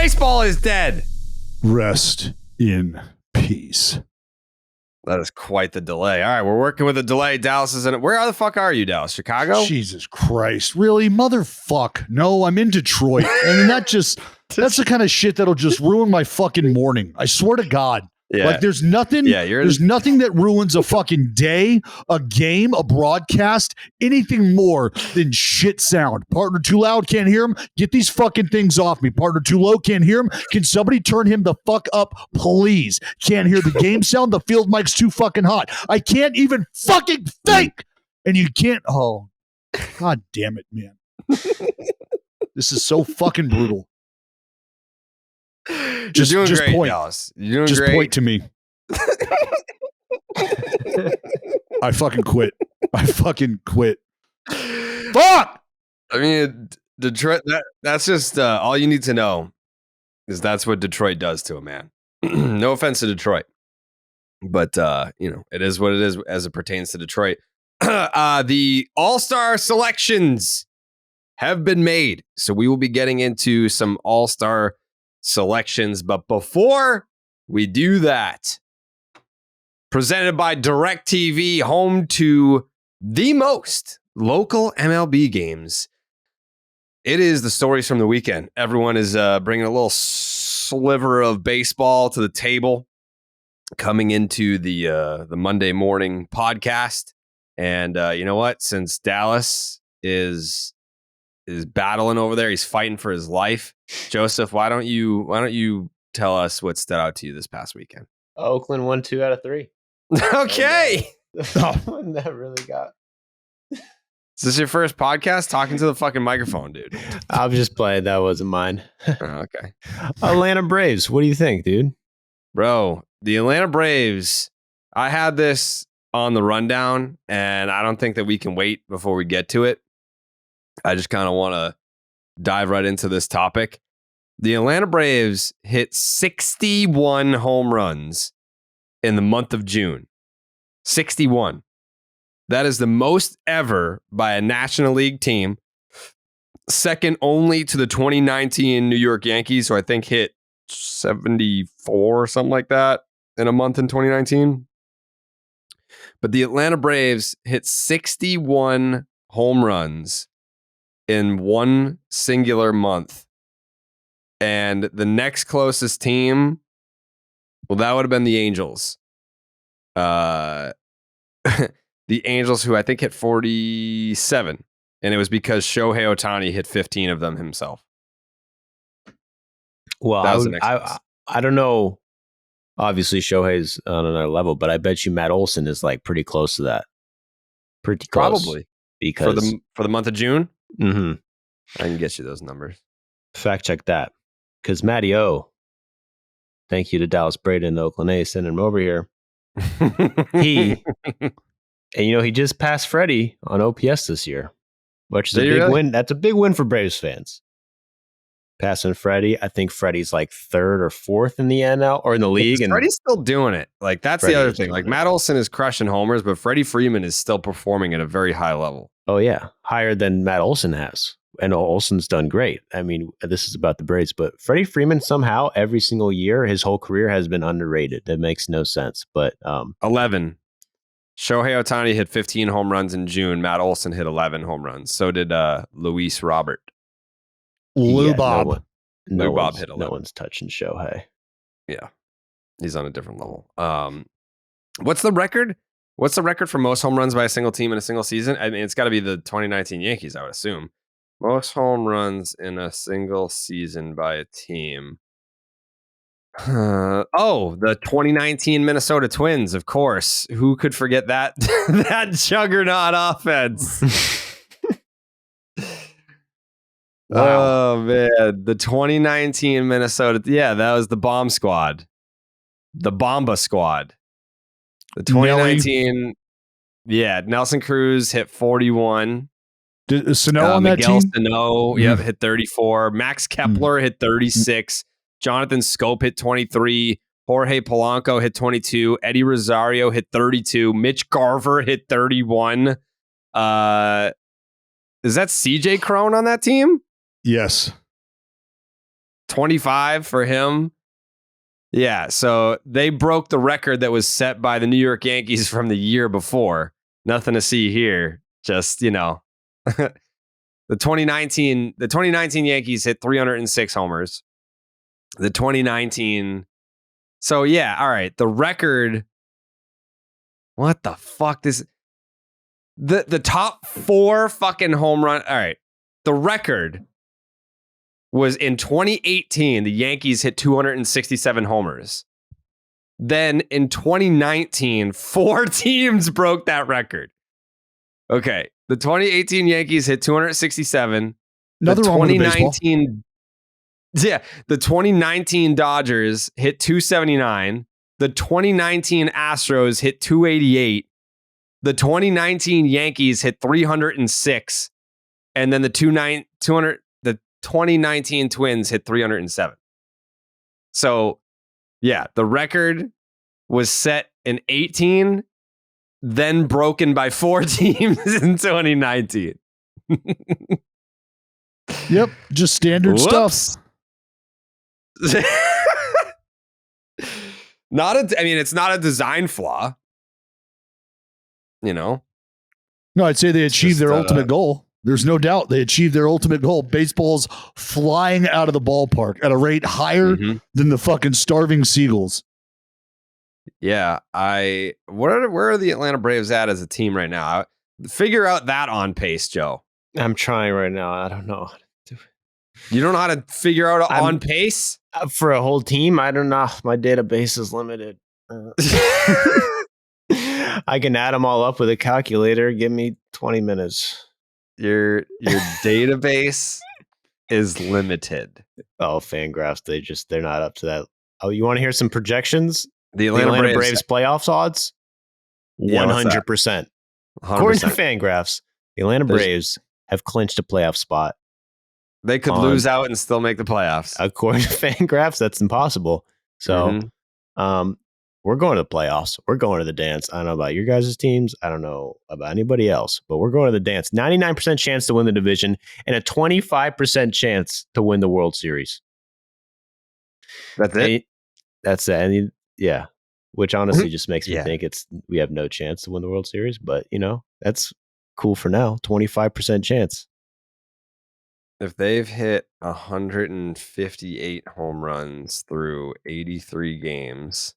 Baseball is dead. Rest in peace. That is quite the delay. All right, we're working with a delay. Dallas is in it. Where the fuck are you, Dallas? Chicago? Jesus Christ. Really? Motherfuck. No, I'm in Detroit. And that's the kind of shit that'll just ruin my fucking morning. I swear to God. Yeah. Like there's nothing nothing that ruins a fucking day, a game, a broadcast, anything more than shit sound. Partner too loud, can't hear him. Get these fucking things off me. Partner too low, can't hear him. Can somebody turn him the fuck up, please? Can't hear the game sound. The field mic's too fucking hot. I can't even fucking think. And you can't. Oh, God damn it, man. This is so fucking brutal. Just great, point. Dallas. You're doing just great. Point to me. I fucking quit. Fuck! I mean, Detroit, that's just all you need to know is that's what Detroit does to a man. No offense to Detroit, but, it is what it is as it pertains to Detroit. The All-Star selections have been made, so we will be getting into some All-Star selections. But before we do that, presented by DIRECTV, home to the most local MLB games, it is the stories from the weekend. Everyone is bringing a little sliver of baseball to the table coming into the Monday morning podcast. And you know what? Since Dallas is battling over there, he's fighting for his life. Joseph, why don't you tell us what stood out to you this past weekend? Oakland won 2 out of 3. Okay. One that really got. Is this your first podcast talking to the fucking microphone, dude? I was just playing. That wasn't mine. Okay. Atlanta Braves. What do you think, dude? Bro, the Atlanta Braves, I had this on the rundown, and I don't think that we can wait before we get to it. I just kind of want to dive right into this topic. The Atlanta Braves hit 61 home runs in the month of June. 61. That is the most ever by a National League team. Second only to the 2019 New York Yankees, who I think hit 74 or something like that in a month in 2019. But the Atlanta Braves hit 61 home runs in one singular month. And the next closest team, well, that would have been the Angels. The Angels, who I think hit 47. And it was because Shohei Ohtani hit 15 of them himself. Well, I don't know. Obviously, Shohei's on another level, but I bet you Matt Olson is like pretty close to that. Pretty close. Probably. Because for the month of June? Mm-hmm. I can get you those numbers. Fact check that. Because Matty O, thank you to Dallas Braden and the Oakland A's sending him over here. He just passed Freddie on OPS this year, which is a big win. That's a big win for Braves fans. Passing Freddie. I think Freddie's like 3rd or 4th in the NL or in the league. And Freddie's still doing it. Like, that's the other thing. Like, Matt Olson is crushing homers, but Freddie Freeman is still performing at a very high level. Oh, yeah. Higher than Matt Olson has. And Olson's done great. I mean, this is about the Braves, but Freddie Freeman somehow every single year, his whole career has been underrated. That makes no sense. But 11. Shohei Ohtani hit 15 home runs in June. Matt Olson hit 11 home runs. So did Luis Robert. Lou Bob. No Bob hit 11. No one's touching Shohei. Yeah. He's on a different level. What's the record? What's the record for most home runs by a single team in a single season? I mean, it's got to be the 2019 Yankees, I would assume. Most home runs in a single season by a team. The 2019 Minnesota Twins, of course. Who could forget that that juggernaut offense? Wow. Oh, man. The 2019 Minnesota. Yeah, that was the bomb squad. The Bomba squad. The 2019. Yeah, Nelson Cruz hit 41. Sano on that Miguel team? Sano, hit 34. Max Kepler hit 36. Jonathan Scope hit 23. Jorge Polanco hit 22. Eddie Rosario hit 32. Mitch Garver hit 31. Is that CJ Cron on that team? Yes. 25 for him. Yeah, so they broke the record that was set by the New York Yankees from the year before. Nothing to see here. Just, the 2019 Yankees hit 306 homers. The 2019. So yeah, all right. The record. What the fuck? The top 4 fucking home run. All right. The record was in 2018, the Yankees hit 267 homers. Then in 2019, 4 teams broke that record. Okay. The 2018 Yankees hit 267. Nothing wrong with the baseball. Yeah. The 2019 Dodgers hit 279. The 2019 Astros hit 288. The 2019 Yankees hit 306. And then the 2019 Twins hit 307. So, yeah, the record was set in 18, then broken by 4 teams in 2019. Yep, just standard stuff. It's not a design flaw. No, I'd say they achieved their ultimate goal. There's no doubt they achieved their ultimate goal. Baseball's flying out of the ballpark at a rate higher than the fucking starving seagulls. Yeah, where are the Atlanta Braves at as a team right now? Figure out that on pace, Joe. I'm trying right now. I don't know. You don't know how to figure out on pace? For a whole team? I don't know. My database is limited. I can add them all up with a calculator. Give me 20 minutes. Your database is limited. Oh, Fangraphs, they're not up to that. Oh, you want to hear some projections? The Atlanta Braves playoffs odds? 100%. According to Fangraphs, the Atlanta Braves have clinched a playoff spot. They could lose out and still make the playoffs. According to Fangraphs, that's impossible. So, we're going to the playoffs. We're going to the dance. I don't know about your guys' teams. I don't know about anybody else, but we're going to the dance. 99% chance to win the division and a 25% chance to win the World Series. That's it? That's it. And yeah, which honestly just makes me think we have no chance to win the World Series, but that's cool for now. 25% chance. If they've hit 158 home runs through 83 games,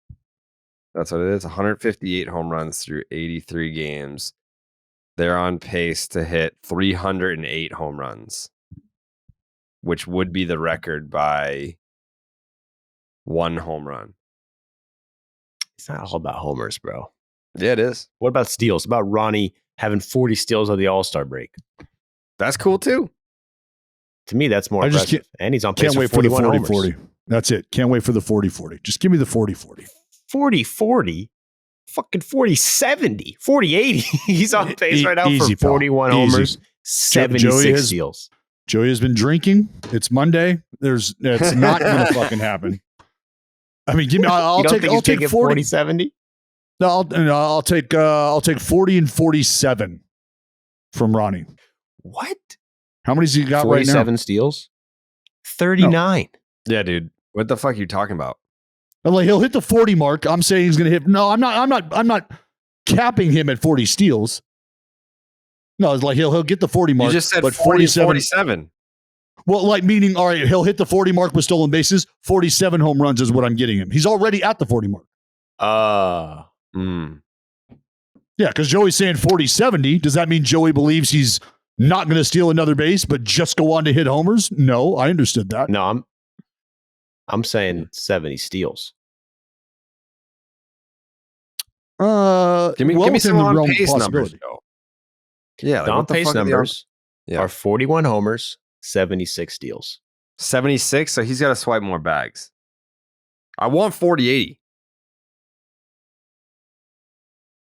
that's what it is. 158 home runs through 83 games. They're on pace to hit 308 home runs, which would be the record by 1 home run. It's not all about homers, bro. Yeah, it is. What about steals? About Ronnie having 40 steals on the All-Star break? That's cool too. To me, that's more impressive. And he's on pace for 41 homers. 40. That's it. Can't wait for the 40-40. Just give me the 40-40. 40-40? Fucking 40-70. 40-80. He's on pace right now for 41 homers, 76 steals. Joey has been drinking. It's Monday. It's not going to fucking happen. I mean, give me. I'll take 40-70. No, I'll take 40 and 47 from Ronnie. What? How many's he got right now? 47 steals. 39. No. Yeah, dude. What the fuck are you talking about? Like, he'll hit the 40 mark. I'm saying he's going to hit. No, I'm not capping him at 40 steals. No, it's like he'll get the 40 mark. You just said but 47. Well, like meaning, all right, he'll hit the 40 mark with stolen bases. 47 home runs is what I'm getting him. He's already at the 40 mark. Yeah, because Joey's saying 40-70. Does that mean Joey believes he's not going to steal another base, but just go on to hit homers? No, I understood that. No, I'm saying 70 steals. Give me some on pace numbers. Yeah, like on pace numbers are 41 homers, 76 steals. 76, so he's got to swipe more bags. I want 40-80.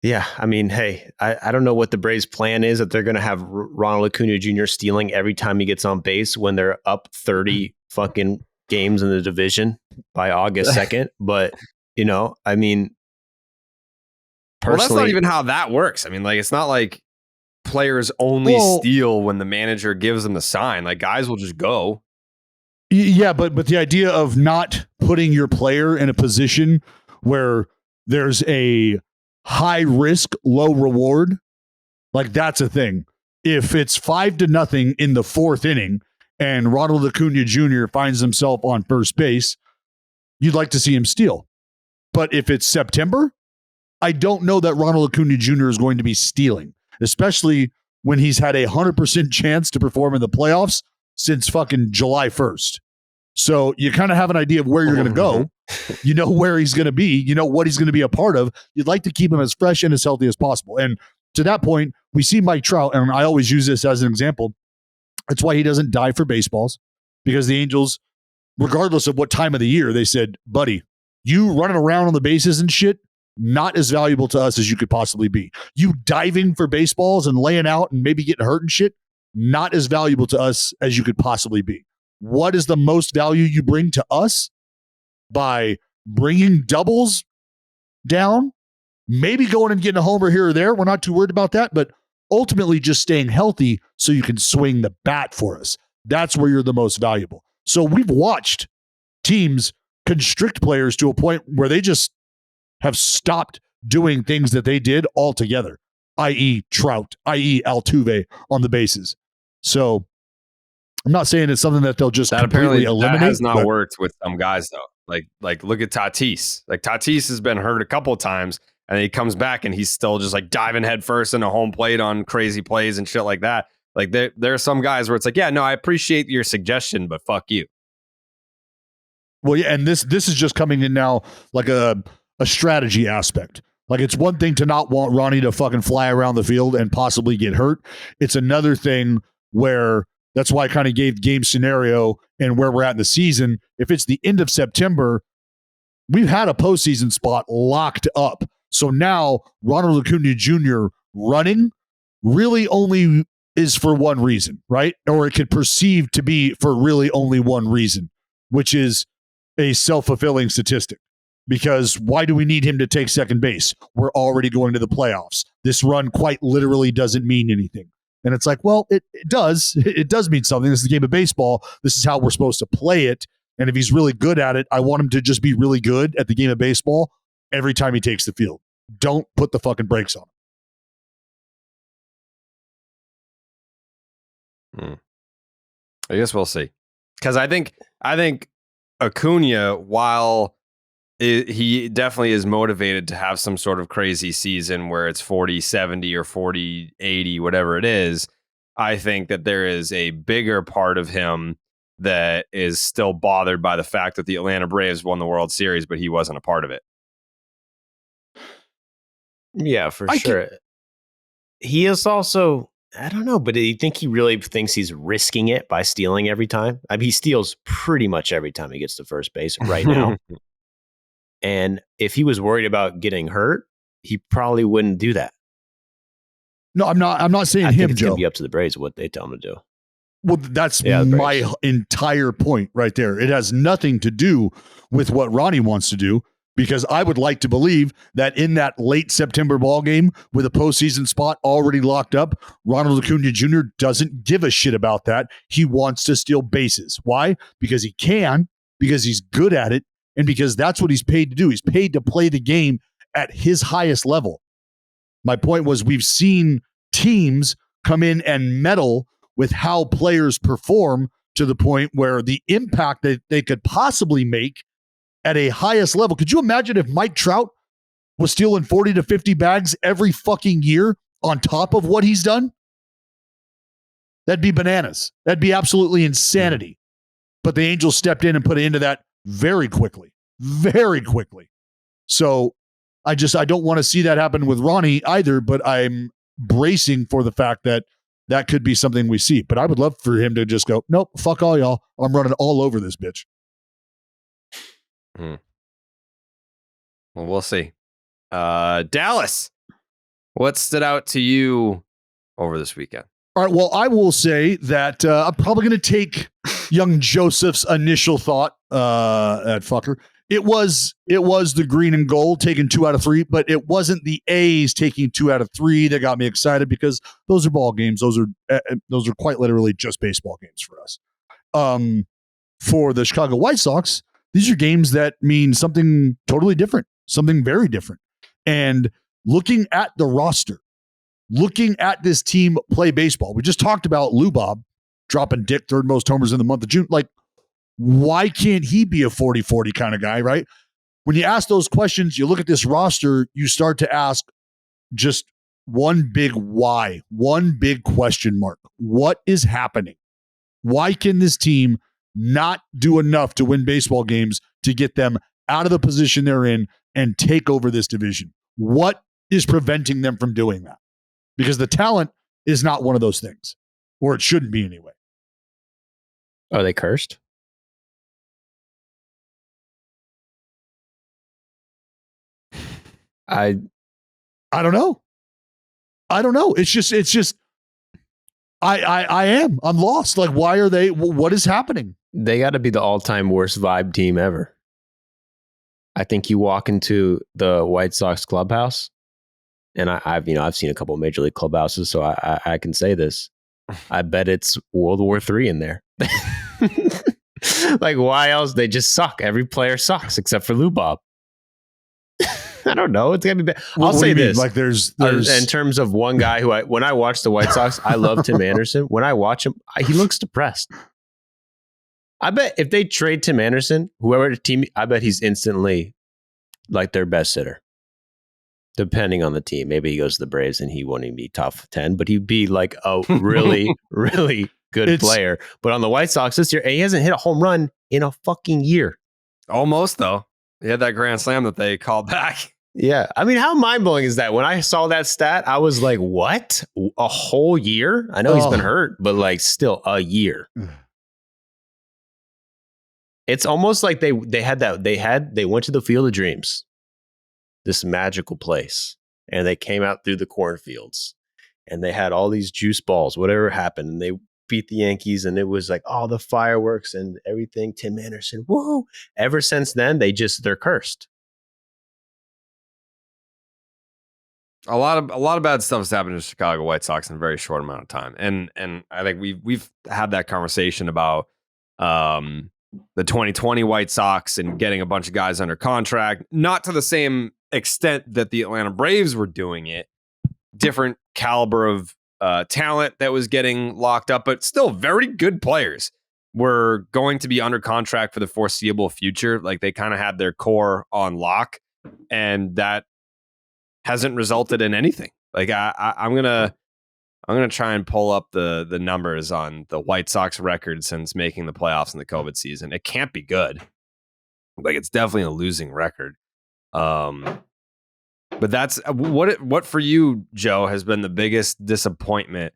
Yeah, I mean, hey, I don't know what the Braves' plan is, that they're going to have Ronald Acuna Jr. stealing every time he gets on base when they're up 30 fucking games in the division by August 2nd. But, I mean, personally, well, that's not even how that works. I mean, like, it's not like players only steal when the manager gives them the sign. Like, guys will just go. Yeah, but the idea of not putting your player in a position where there's a high risk, low reward, like that's a thing. If it's 5-0 in the fourth inning and Ronald Acuna Jr. finds himself on first base, you'd like to see him steal. But if it's September, I don't know that Ronald Acuna Jr. is going to be stealing, especially when he's had 100% chance to perform in the playoffs since fucking July 1st. So you kind of have an idea of where you're going to go. You know where he's going to be. You know what he's going to be a part of. You'd like to keep him as fresh and as healthy as possible. And to that point, we see Mike Trout, and I always use this as an example. That's why he doesn't die for baseballs, because the Angels, regardless of what time of the year, they said, buddy, you running around on the bases and shit, not as valuable to us as you could possibly be. You diving for baseballs and laying out and maybe getting hurt and shit, not as valuable to us as you could possibly be. What is the most value you bring to us? By bringing doubles down, maybe going and getting a homer here or there. We're not too worried about that, but ultimately just staying healthy so you can swing the bat for us. That's where you're the most valuable. So we've watched teams constrict players to a point where they just have stopped doing things that they did altogether, i.e. Trout, i.e. Altuve on the bases. So I'm not saying it's something that they'll just completely eliminate. That has not worked with some guys though. Like look at Tatis. Like Tatis has been hurt a couple of times, and he comes back and he's still just like diving headfirst into home plate on crazy plays and shit like that. Like there are some guys where it's like, yeah, no, I appreciate your suggestion, but fuck you. Well, yeah, and this is just coming in now like a strategy aspect. Like it's one thing to not want Ronnie to fucking fly around the field and possibly get hurt. It's another thing where that's why I kind of gave game scenario and where we're at in the season. If it's the end of September, we've had a postseason spot locked up. So now Ronald Acuna Jr. running really only is for one reason, right? Or it could perceive to be for really only one reason, which is a self-fulfilling statistic. Because why do we need him to take second base? We're already going to the playoffs. This run quite literally doesn't mean anything. And it's like, well, it does. It does mean something. This is a game of baseball. This is how we're supposed to play it. And if he's really good at it, I want him to just be really good at the game of baseball every time he takes the field. Don't put the fucking brakes on him. I guess we'll see. Because I think Acuna, while he definitely is motivated to have some sort of crazy season where it's 40-70 or 40-80, whatever it is, I think that there is a bigger part of him that is still bothered by the fact that the Atlanta Braves won the World Series, but he wasn't a part of it. Yeah, for sure. He is also, I don't know, but do you think he really thinks he's risking it by stealing every time? I mean, he steals pretty much every time he gets to first base right now. And if he was worried about getting hurt, he probably wouldn't do that. No, I'm not saying I him, think it's Joe. going to be up to the Braves what they tell him to do. Well, that's my entire point right there. It has nothing to do with what Ronnie wants to do, because I would like to believe that in that late September ball game with a postseason spot already locked up, Ronald Acuna Jr. doesn't give a shit about that. He wants to steal bases. Why? Because he can, because he's good at it, and because that's what he's paid to do. He's paid to play the game at his highest level. My point was, we've seen teams come in and meddle with how players perform to the point where the impact that they could possibly make at a highest level. Could you imagine if Mike Trout was stealing 40 to 50 bags every fucking year on top of what he's done? That'd be bananas. That'd be absolutely insanity. But the Angels stepped in and put an end to that very quickly. Very quickly. So I don't want to see that happen with Ronnie either, but I'm bracing for the fact that that could be something we see. But I would love for him to just go, nope, fuck all y'all. I'm running all over this bitch. Well, we'll see. Dallas, what stood out to you over this weekend? All right, well, I will say that I'm probably going to take young Joseph's initial thought at fucker. It was the green and gold taking 2 out of 3, but it wasn't the A's taking 2 out of 3 that got me excited, because those are ball games. Those are quite literally just baseball games for us. for the Chicago White Sox, these are games that mean something totally different, something very different. And looking at the roster, looking at this team play baseball, we just talked about Lou Bob dropping dick, third most homers in the month of June. Like, why can't he be a 40-40 kind of guy, right? When you ask those questions, you look at this roster, you start to ask just one big why, one big question mark. What is happening? Why can this team not do enough to win baseball games to get them out of the position they're in and take over this division? What is preventing them from doing that? Because the talent is not one of those things, or it shouldn't be anyway. Are they cursed? I don't know. It's just I'm lost. Like, why are they, what is happening? They got to be the all-time worst vibe team ever. I think you walk into the White Sox clubhouse, and I've seen a couple of major league clubhouses, so I can say this. I bet it's World War III in there. Like, why else? They just suck. Every player sucks except for Lou Bob. I don't know. It's gonna be bad. I'll say this: like, there's in terms of one guy who when I watch the White Sox, I love Tim Anderson. When I watch him, he looks depressed. I bet if they trade Tim Anderson, whoever the team, I bet he's instantly like their best hitter. Depending on the team, maybe he goes to the Braves and he won't even be top 10, but he'd be like a really, really good player. But on the White Sox this year, he hasn't hit a home run in a fucking year. Almost, though. He had that grand slam that they called back. Yeah. I mean, how mind-blowing is that? When I saw that stat, I was like, what? A whole year? I know he's been hurt, but like still a year. It's almost like they went to the Field of Dreams, this magical place, and they came out through the cornfields and they had all these juice balls, whatever happened, and they beat the Yankees, and it was like all the fireworks and everything. Tim Anderson, whoa. Ever since then, they're cursed. A lot of bad stuff has happened to the Chicago White Sox in a very short amount of time. And I think we've had that conversation about the 2020 White Sox and getting a bunch of guys under contract, not to the same extent that the Atlanta Braves were doing it. Different caliber of talent that was getting locked up, but still very good players were going to be under contract for the foreseeable future. Like, they kind of had their core on lock, and that hasn't resulted in anything. Like, I'm gonna try and pull up the numbers on the White Sox record since making the playoffs in the COVID season. It can't be good. Like, it's definitely a losing record. But that's what for you, Joe, has been the biggest disappointment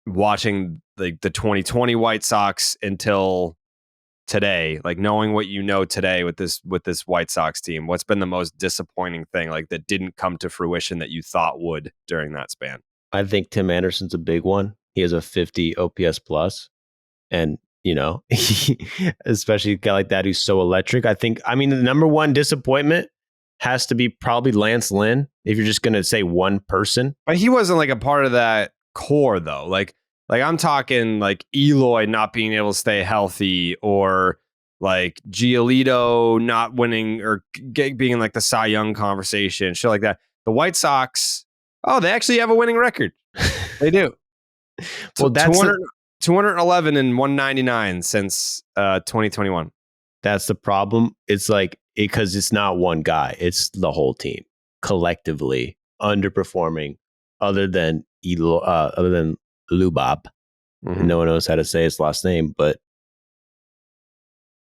watching the 2020 White Sox until today, like knowing what you know today with this White Sox team. What's been the most disappointing thing, like, that didn't come to fruition that you thought would during that span? I think Tim Anderson's a big one. He has a 50 OPS plus, and especially a guy like that who's so electric. I mean, the number one disappointment has to be probably Lance Lynn, if you're just going to say one person. But he wasn't like a part of that core, though. Like I'm talking like Eloy not being able to stay healthy, or like Giolito not winning or being in like the Cy Young conversation, shit like that. The White Sox, they actually have a winning record. They do. Well, that's 211 and 199 since 2021. That's the problem. It's like, because it's not one guy, it's the whole team collectively underperforming, other than Lou Bob. Mm-hmm. No one knows how to say his last name, but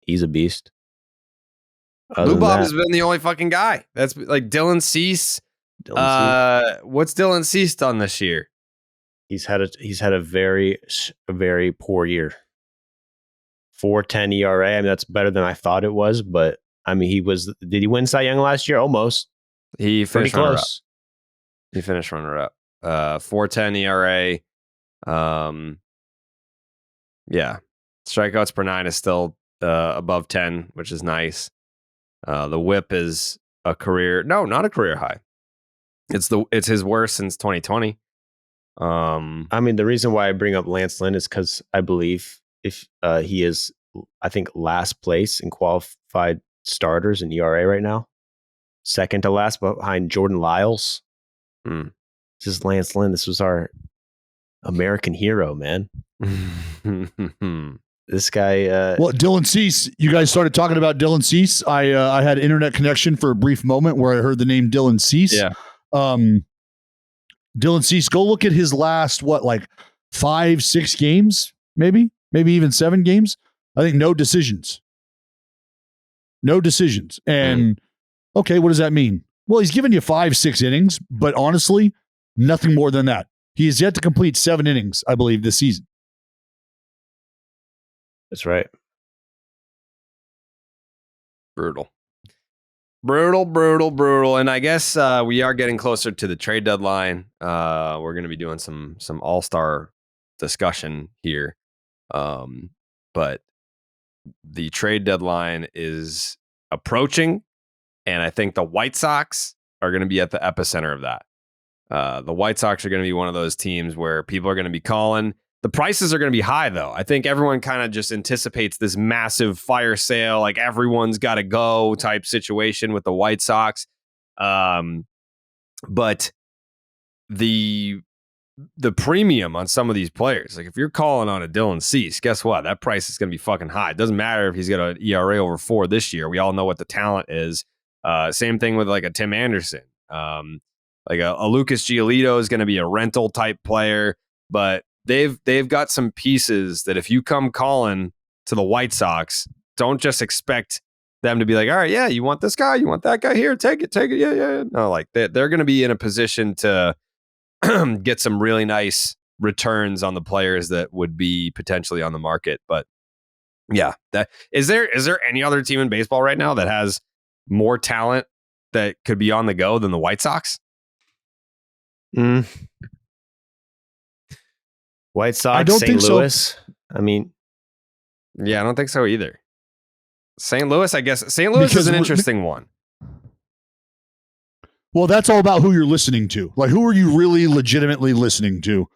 he's a beast. Lou Bob has been the only fucking guy. That's like Dylan Cease. What's Dylan Cease done this year? He's had a very, very poor year. 4.10 ERA. I mean, that's better than I thought it was, but I mean, did he win Cy Young last year? Almost. He finished runner-up. Close. He finished runner-up. 4.10 ERA. Yeah. Strikeouts per 9 is still above 10, which is nice. The whip is not a career high. It's his worst since 2020. I mean, the reason why I bring up Lance Lynn is because I believe if he is, I think, last place in qualified starters in ERA right now. Second to last behind Jordan Lyles. This is Lance Lynn. This was our American hero, man. This guy. Well, Dylan Cease, you guys started talking about Dylan Cease. I had internet connection for a brief moment where I heard the name Dylan Cease. Yeah. Dylan Cease, go look at his last, 5-6 games, maybe even 7 games. I think no decisions. And okay, what does that mean? Well, he's given you 5-6 innings, but honestly, nothing more than that. He has yet to complete 7 innings, I believe, this season. That's right. Brutal. And I guess we are getting closer to the trade deadline. We're going to be doing some All-Star discussion here. But the trade deadline is approaching, and I think the White Sox are going to be at the epicenter of that. The White Sox are going to be one of those teams where people are going to be calling. The prices are going to be high, though. I think everyone kind of just anticipates this massive fire sale, like everyone's got to go type situation with the White Sox. But the premium on some of these players, like if you're calling on a Dylan Cease, guess what? That price is going to be fucking high. It doesn't matter if he's got an ERA over 4 this year. We all know what the talent is. Same thing with like a Tim Anderson. Like a Lucas Giolito is going to be a rental type player, but they've got some pieces that if you come calling to the White Sox, don't just expect them to be like, all right, yeah, you want this guy, you want that guy, here, take it, yeah. No, like they're going to be in a position to get some really nice returns on the players that would be potentially on the market. But yeah, is there any other team in baseball right now that has more talent that could be on the go than the White Sox? White Sox, I don't St. think Louis. so. I mean, yeah, I don't think so either. St. Louis, I guess. St. Louis is an interesting one. Well, that's all about who you're listening to. Like, who are you really legitimately listening to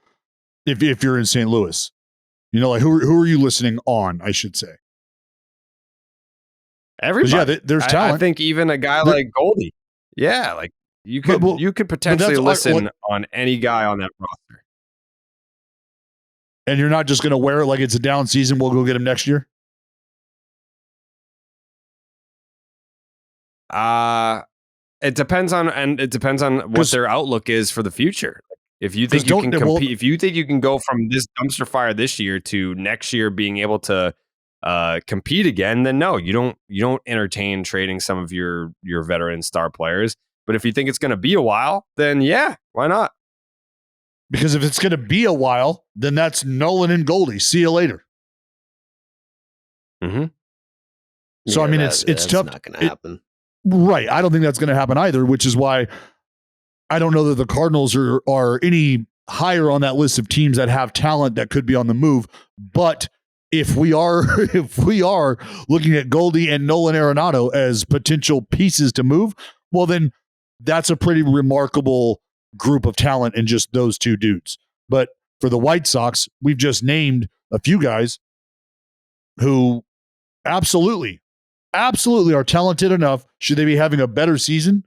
if you're in St. Louis? You know, like who are you listening on, I should say. Everybody. Yeah, there's talent. I think even a guy like Goldie. Yeah, like you could potentially listen on any guy on that roster. And you're not just going to wear it like it's a down season. We'll go get him next year. It depends on what their outlook is for the future. If you think you can compete, if you think you can go from this dumpster fire this year to next year being able to compete again, then no, you don't entertain trading some of your veteran star players. But if you think it's going to be a while, then yeah, why not? Because if it's going to be a while, then that's Nolan and Goldie. See you later. Mm-hmm. So yeah, I mean, it's tough. Not going to happen. Right. I don't think that's going to happen either, which is why I don't know that the Cardinals are any higher on that list of teams that have talent that could be on the move. But if we are looking at Goldie and Nolan Arenado as potential pieces to move, well, then that's a pretty remarkable group of talent in just those two dudes. But for the White Sox, we've just named a few guys who absolutely are talented enough, should they be having a better season,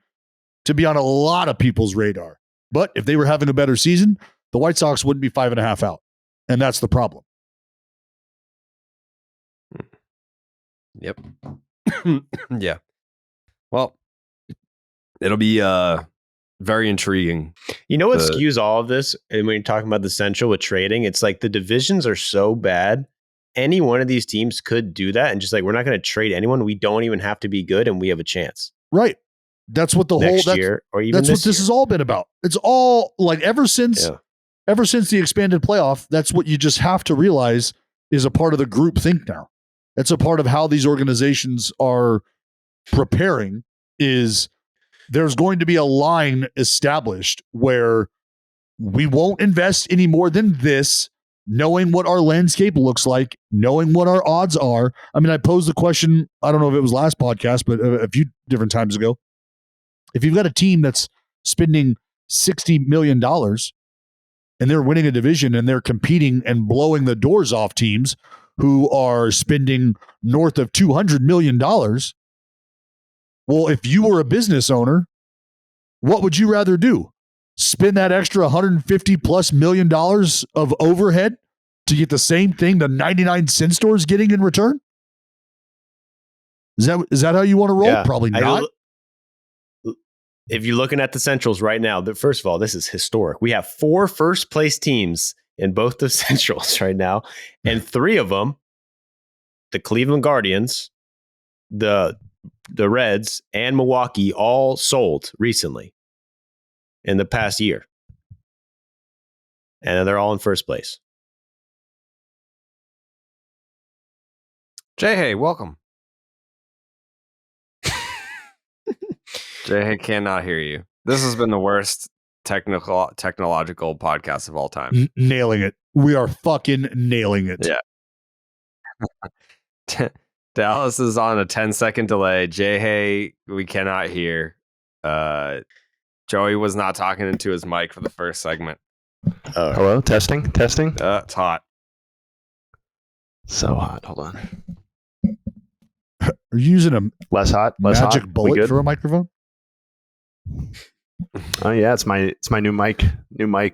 to be on a lot of people's radar. But if they were having a better season, the White Sox wouldn't be 5.5 out. And that's the problem. Yep. Yeah. Well, it'll be very intriguing. You know what skews all of this? And when you're talking about the Central with trading, it's like the divisions are so bad. Any one of these teams could do that. And just like, we're not going to trade anyone. We don't even have to be good and we have a chance. Right. That's what the next year or even that's what this has all been about. It's all like ever since the expanded playoff, that's what you just have to realize is a part of the group think now. That's a part of how these organizations are preparing, is there's going to be a line established where we won't invest any more than this, knowing what our landscape looks like, knowing what our odds are. I mean, I posed the question, I don't know if it was last podcast, but a few different times ago. If you've got a team that's spending $60 million and they're winning a division and they're competing and blowing the doors off teams who are spending north of $200 million. Well, if you were a business owner, what would you rather do? Spend that extra $150+ million of overhead to get the same thing the 99-cent store is getting in return? Is that how you want to roll? Yeah. Probably not. If you're looking at the Centrals right now, first of all, this is historic. We have 4 first-place teams in both the Centrals right now, and 3 of them, the Cleveland Guardians, the Reds, and Milwaukee, all sold recently in the past year. And they're all in first place. Jay, hey, welcome. Jay cannot hear you. This has been the worst technological podcast of all time. Nailing it. We are fucking nailing it. Yeah. Dallas is on a 10-second delay. Jay, we cannot hear. Joey was not talking into his mic for the first segment. Hello, testing. It's hot. So hot. Hold on. Are you using a Less hot. magic We bullet good? for a microphone? Oh yeah, it's my new mic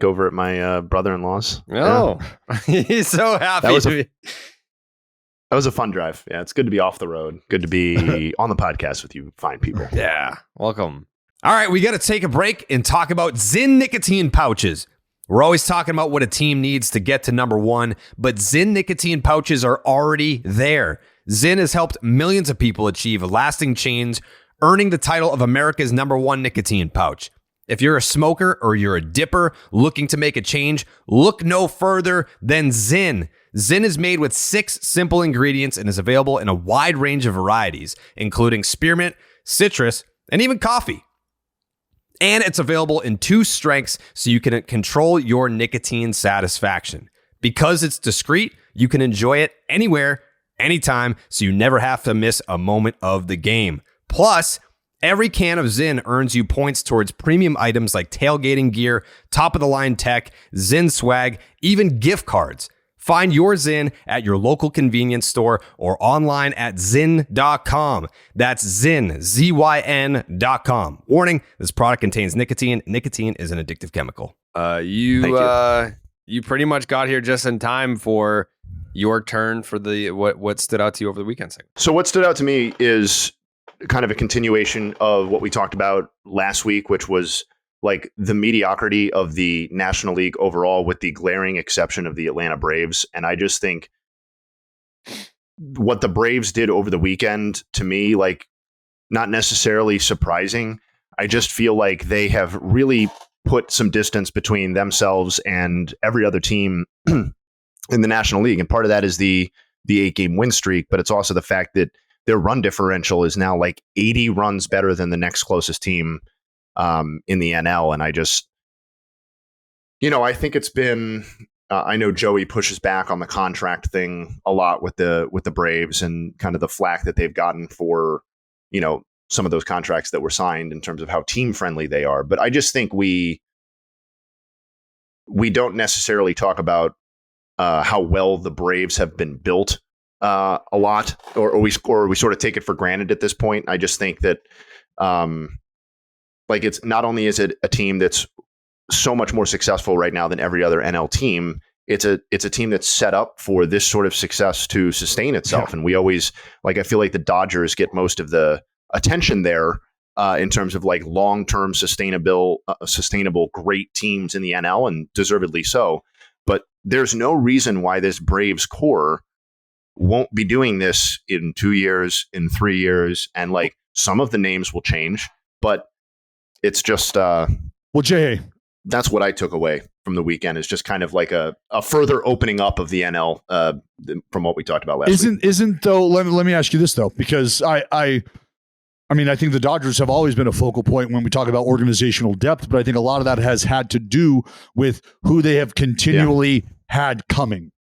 over at my brother-in-law's. Oh, he's so happy. That was a fun drive. Yeah, it's good to be off the road. Good to be on the podcast with you fine people. Yeah, welcome. All right, we got to take a break and talk about Zyn nicotine pouches. We're always talking about what a team needs to get to number 1, but Zyn nicotine pouches are already there. Zyn has helped millions of people achieve lasting change, earning the title of America's number 1 nicotine pouch. If you're a smoker or you're a dipper looking to make a change, look no further than Zyn. Zyn is made with 6 simple ingredients and is available in a wide range of varieties, including spearmint, citrus, and even coffee. And it's available in 2 strengths so you can control your nicotine satisfaction. Because it's discreet, you can enjoy it anywhere, anytime, so you never have to miss a moment of the game. Plus, every can of Zyn earns you points towards premium items like tailgating gear, top-of-the-line tech, Zyn swag, even gift cards. Find your Zyn at your local convenience store or online at Zyn.com. That's Zyn, ZYN.com. Warning, this product contains nicotine. Nicotine is an addictive chemical. You pretty much got here just in time for your turn for the what stood out to you over the weekend segment. So what stood out to me is kind of a continuation of what we talked about last week, which was like the mediocrity of the National League overall, with the glaring exception of the Atlanta Braves. And I just think what the Braves did over the weekend, to me, like, not necessarily surprising. I just feel like they have really put some distance between themselves and every other team in the National League. And part of that is the 8-game win streak, but it's also the fact that their run differential is now like 80 runs better than the next closest team in the NL. And I just, I think it's been, I know Joey pushes back on the contract thing a lot with the Braves and kind of the flack that they've gotten for, some of those contracts that were signed in terms of how team friendly they are. But I just think we don't necessarily talk about how well the Braves have been built a lot, or we sort of take it for granted at this point. I just think that, like, it's not only is it a team that's so much more successful right now than every other NL team, it's a team that's set up for this sort of success to sustain itself. Yeah. And we always, like, I feel like the Dodgers get most of the attention there in terms of like long-term sustainable great teams in the NL, and deservedly so. But there's no reason why this Braves core won't be doing this in 2 years, in 3 years, and like some of the names will change, but it's just well, Jay, that's what I took away from the weekend, is just kind of like a further opening up of the NL from what we talked about last week. Isn't though? Let me ask you this though, because I mean, I think the Dodgers have always been a focal point when we talk about organizational depth, but I think a lot of that has had to do with who they have continually had coming,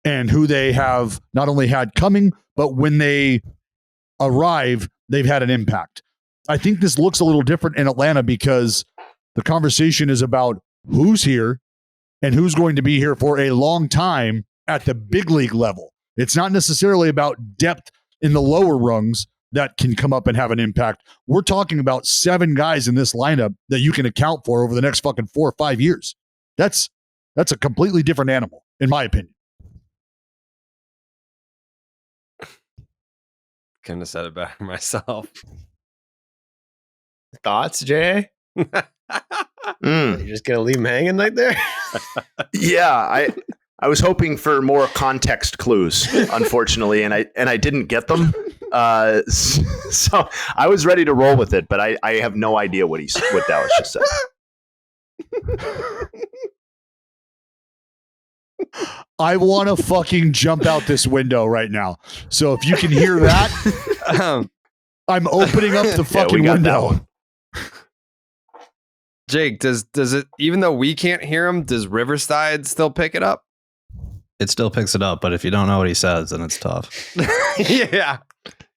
and who they have not only had coming, but when they arrive, they've had an impact. I think this looks a little different in Atlanta because the conversation is about who's here and who's going to be here for a long time at the big league level. It's not necessarily about depth in the lower rungs that can come up and have an impact. We're talking about 7 guys in this lineup that you can account for over the next fucking 4 or 5 years. That's a completely different animal, in my opinion. Couldn't have said it better myself. Thoughts, Jay? You're just gonna leave him hanging like there? Yeah, I was hoping for more context clues, unfortunately, and I didn't get them. So I was ready to roll with it, but I have no idea what Dallas just said. I want to fucking jump out this window right now. So if you can hear that, I'm opening up the fucking window. Jake, does it, even though we can't hear him, does Riverside still pick it up? It still picks it up, but if you don't know what he says, then it's tough. Yeah.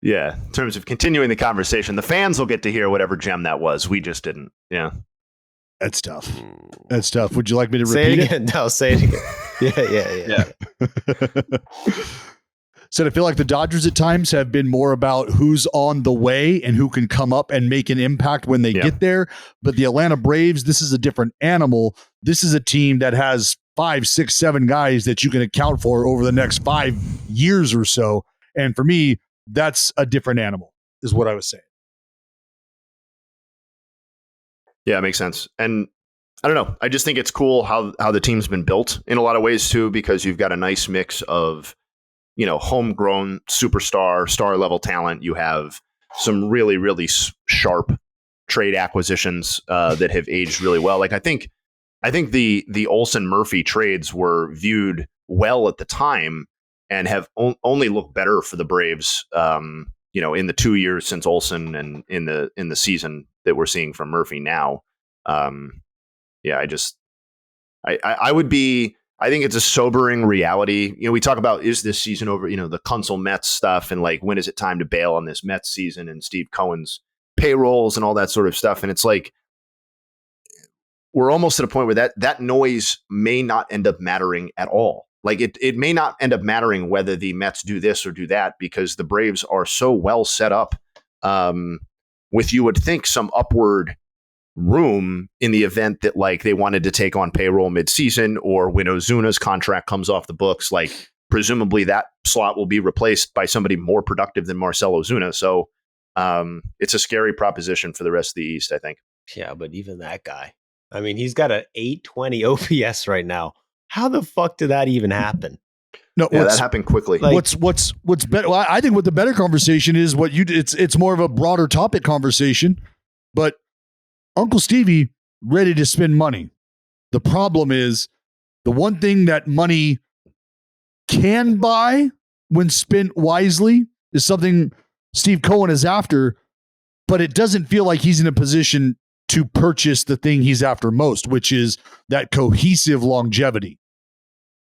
Yeah. In terms of continuing the conversation, the fans will get to hear whatever gem that was. We just didn't. Yeah. That's tough. That's tough. Would you like me to Say repeat it again? No, say it again. Yeah. So I feel like the Dodgers at times have been more about who's on the way and who can come up and make an impact when they get there. But the Atlanta Braves, this is a different animal. This is a team that has 5, 6, 7 guys that you can account for over the next 5 years or so. And for me, that's a different animal, is what I was saying. Yeah, it makes sense. And I don't know. I just think it's cool how the team's been built in a lot of ways too, because you've got a nice mix of, homegrown superstar, star level talent. You have some really, really sharp trade acquisitions that have aged really well. Like I think the Olsen Murphy trades were viewed well at the time and have only looked better for the Braves. In the 2 years since Olsen and in the season that we're seeing from Murphy now. I think it's a sobering reality. We talk about, is this season over, the Kunzel Mets stuff and like, when is it time to bail on this Mets season and Steve Cohen's payrolls and all that sort of stuff. And it's like, we're almost at a point where that noise may not end up mattering at all. Like it may not end up mattering whether the Mets do this or do that, because the Braves are so well set up with, you would think, some upward room in the event that like they wanted to take on payroll midseason, or when Ozuna's contract comes off the books, like presumably that slot will be replaced by somebody more productive than Marcell Ozuna. So it's a scary proposition for the rest of the East, I think. Yeah, but even that guy, I mean, he's got an 820 OPS right now. How the fuck did that even happen? No, that happened quickly. Like, what's better? Well, I think what the better conversation is it's more of a broader topic conversation, but Uncle Stevie ready to spend money. The problem is the one thing that money can buy when spent wisely is something Steve Cohen is after, but it doesn't feel like he's in a position to purchase the thing he's after most, which is that cohesive longevity.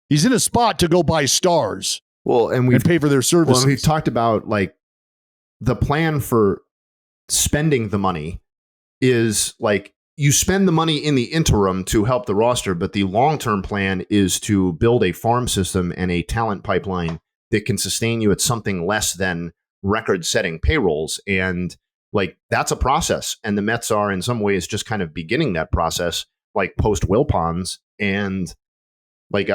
He's in a spot to go buy stars. And pay for their services. Well, we've talked about like the plan for spending the money is like you spend the money in the interim to help the roster, but the long-term plan is to build a farm system and a talent pipeline that can sustain you at something less than record-setting payrolls. And like that's a process. And the Mets are in some ways just kind of beginning that process, like post Wilpons. And like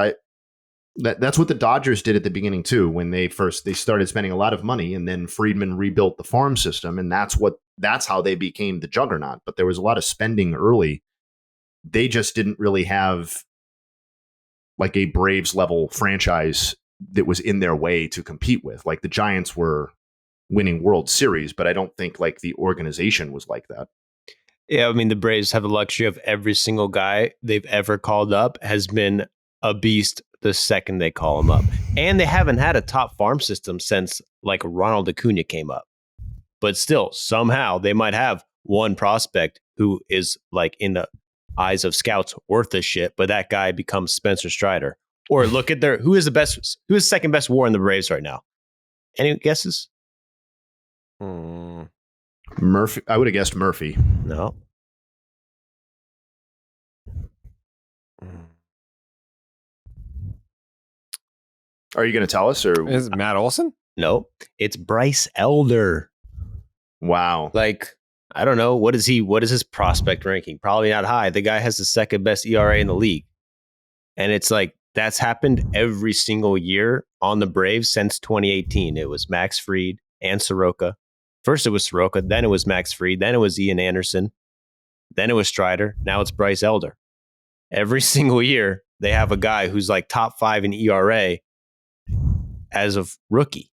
that's what the Dodgers did at the beginning too, when they started spending a lot of money, and then Friedman rebuilt the farm system, and that's how they became the juggernaut. But there was a lot of spending early. They just didn't really have like a Braves level franchise that was in their way to compete with. Like the Giants were winning World Series, but I don't think like the organization was like that. Yeah, I mean, the Braves have the luxury of every single guy they've ever called up has been a beast the second they call him up. And they haven't had a top farm system since like Ronald Acuna came up. But still, somehow they might have one prospect who is like in the eyes of scouts worth a shit, but that guy becomes Spencer Strider. Or look at who is second best WAR in the Braves right now? Any guesses? Murphy. I would have guessed Murphy. No. Are you going to tell us? Or Is it Matt Olson? No, it's Bryce Elder. wow. Like, I don't know. What is his prospect ranking? Probably not high. The guy has the second best ERA in the league. And it's like, that's happened every single year on the Braves since 2018. It was Max Fried and Soroka. First it was Soroka, then it was Max Fried, then it was Ian Anderson, then it was Strider, now it's Bryce Elder. Every single year, they have a guy who's like top 5 in ERA as of rookie.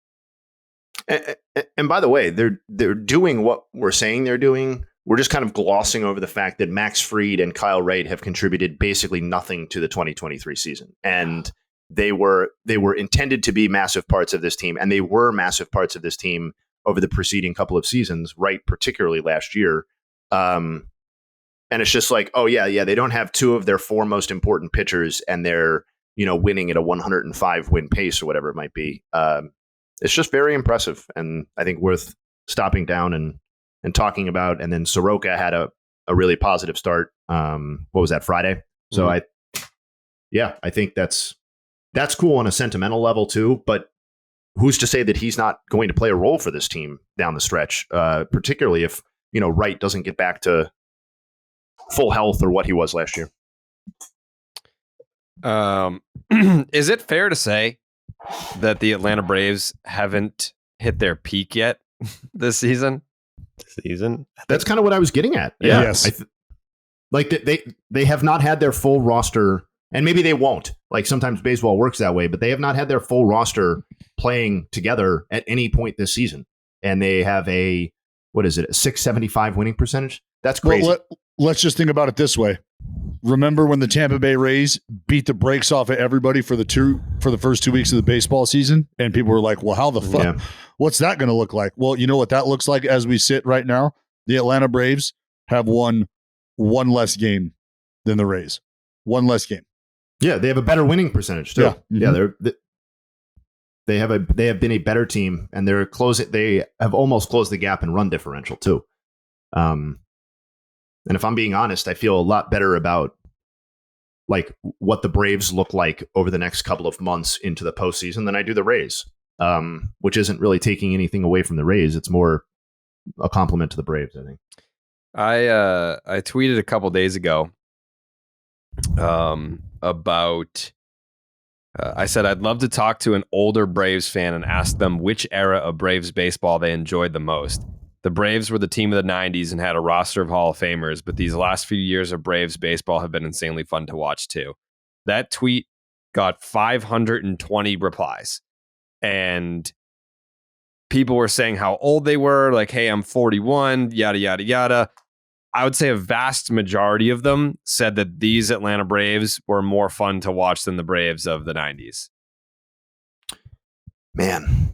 And by the way, they're doing what we're saying they're doing. We're just kind of glossing over the fact that Max Fried and Kyle Wright have contributed basically nothing to the 2023 season. And they were intended to be massive parts of this team, and they were massive parts of this team over the preceding couple of seasons, Wright particularly last year. And it's just like, oh yeah, they don't have 2 of their 4 most important pitchers, and they're, winning at a 105 win pace or whatever it might be. It's just very impressive, and I think worth stopping down and talking about. And then Soroka had a really positive start. What was that, Friday? So I think that's cool on a sentimental level too. But who's to say that he's not going to play a role for this team down the stretch, particularly if Wright doesn't get back to full health or what he was last year. Is it fair to say that the Atlanta Braves haven't hit their peak yet this season? That's kind of what I was getting at. Yeah. Yes. They have not had their full roster, and maybe they won't. Like, sometimes baseball works that way, but they have not had their full roster playing together at any point this season. And they have a 675 winning percentage? That's crazy. Well, let's just think about it this way. Remember when the Tampa Bay Rays beat the brakes off of everybody for the first 2 weeks of the baseball season? And people were like, well, how the fuck? Yeah. What's that going to look like? Well, you know what that looks like as we sit right now? The Atlanta Braves have won one less game than the Rays. One less game. Yeah, they have a better winning percentage too. Yeah, mm-hmm. They have been a better team, and they have almost closed the gap in run differential too. And if I'm being honest, I feel a lot better about like what the Braves look like over the next couple of months into the postseason than I do the Rays, which isn't really taking anything away from the Rays. It's more a compliment to the Braves, I think. I tweeted a couple days ago about I said I'd love to talk to an older Braves fan and ask them which era of Braves baseball they enjoyed the most. The Braves were the team of the 90s and had a roster of Hall of Famers, but these last few years of Braves baseball have been insanely fun to watch too. That tweet got 520 replies, and people were saying how old they were, like, hey, I'm 41, yada, yada, yada. I would say a vast majority of them said that these Atlanta Braves were more fun to watch than the Braves of the 90s. Man,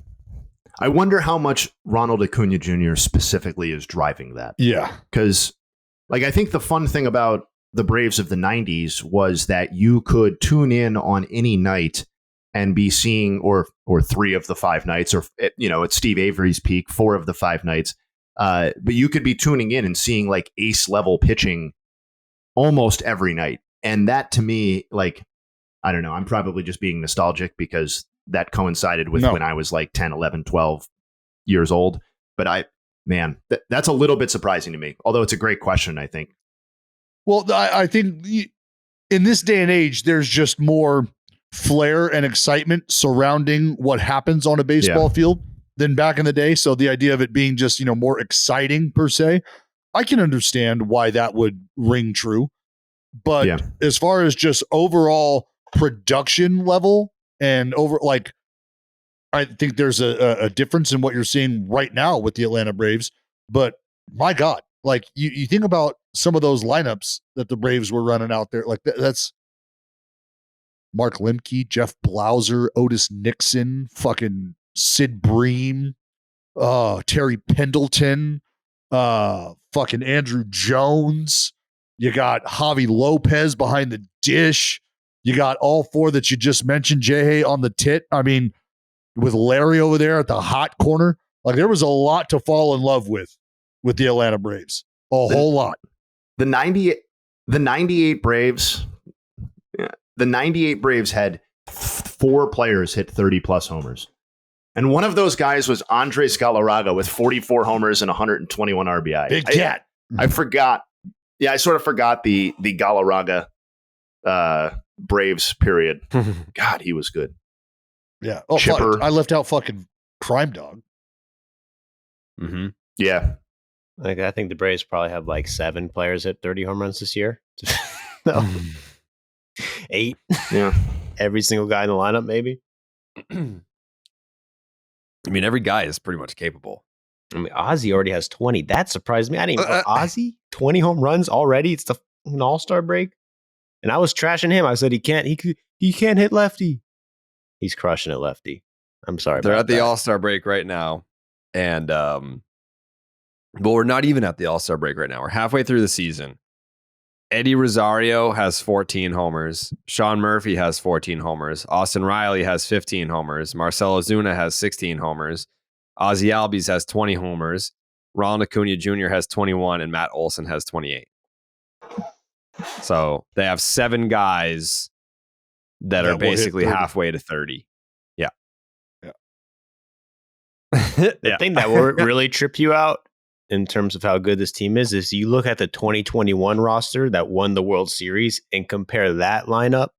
I wonder how much Ronald Acuna Jr. specifically is driving that. Yeah. Because, like, I think the fun thing about the Braves of the 90s was that you could tune in on any night and be seeing, or 3 of the 5 nights, or, at Steve Avery's peak, 4 of the 5 nights. But you could be tuning in and seeing like ace level pitching almost every night. And that, to me, like, I don't know, I'm probably just being nostalgic because that coincided with when I was like 10, 11, 12 years old. But that's a little bit surprising to me, although it's a great question, I think. Well, I think in this day and age, there's just more flair and excitement surrounding what happens on a baseball field than back in the day. So the idea of it being just, more exciting per se, I can understand why that would ring true. But as far as just overall production level and I think there's a difference in what you're seeing right now with the Atlanta Braves. But my God, like you think about some of those lineups that the Braves were running out there, like that's Mark Lemke, Jeff Blauser, Otis Nixon, fucking Sid Bream, Terry Pendleton, fucking Andrew Jones. You got Javi Lopez behind the dish. You got all 4 that you just mentioned, Jay, on the tit. I mean, with Larry over there at the hot corner, like there was a lot to fall in love with the Atlanta Braves. Whole lot. The 98 Braves. Yeah, the 98 Braves had 4 players hit 30-plus homers. And one of those guys was Andres Galarraga with 44 homers and 121 RBI. Big cat. I forgot. Yeah, I sort of forgot the Galarraga Braves period. God, he was good. Yeah. Oh, Chipper. fuck. I left out fucking Crime Dog. Mm-hmm. Yeah. Like, I think the Braves probably have like 7 players hit 30 home runs this year. No. 8. Yeah. Every single guy in the lineup, maybe. I mean, every guy is pretty much capable. I mean, Ozzy already has 20. That surprised me. I didn't even know Ozzy 20 home runs already. It's the All-Star break, and I was trashing him. I said he can't hit lefty. He's crushing it lefty. I'm sorry. They're about at the that. All-Star break right now, and well, we're not even at the All-Star break right now. We're halfway through the season. Eddie Rosario has 14 homers. Sean Murphy has 14 homers. Austin Riley has 15 homers. Marcell Ozuna has 16 homers. Ozzy Albies has 20 homers. Ronald Acuna Jr. has 21, and Matt Olson has 28. So they have 7 guys that are will hit basically 30. halfway to 30. Yeah. Yeah. The thing that will really trip you out in terms of how good this team is you look at the 2021 roster that won the World Series and compare that lineup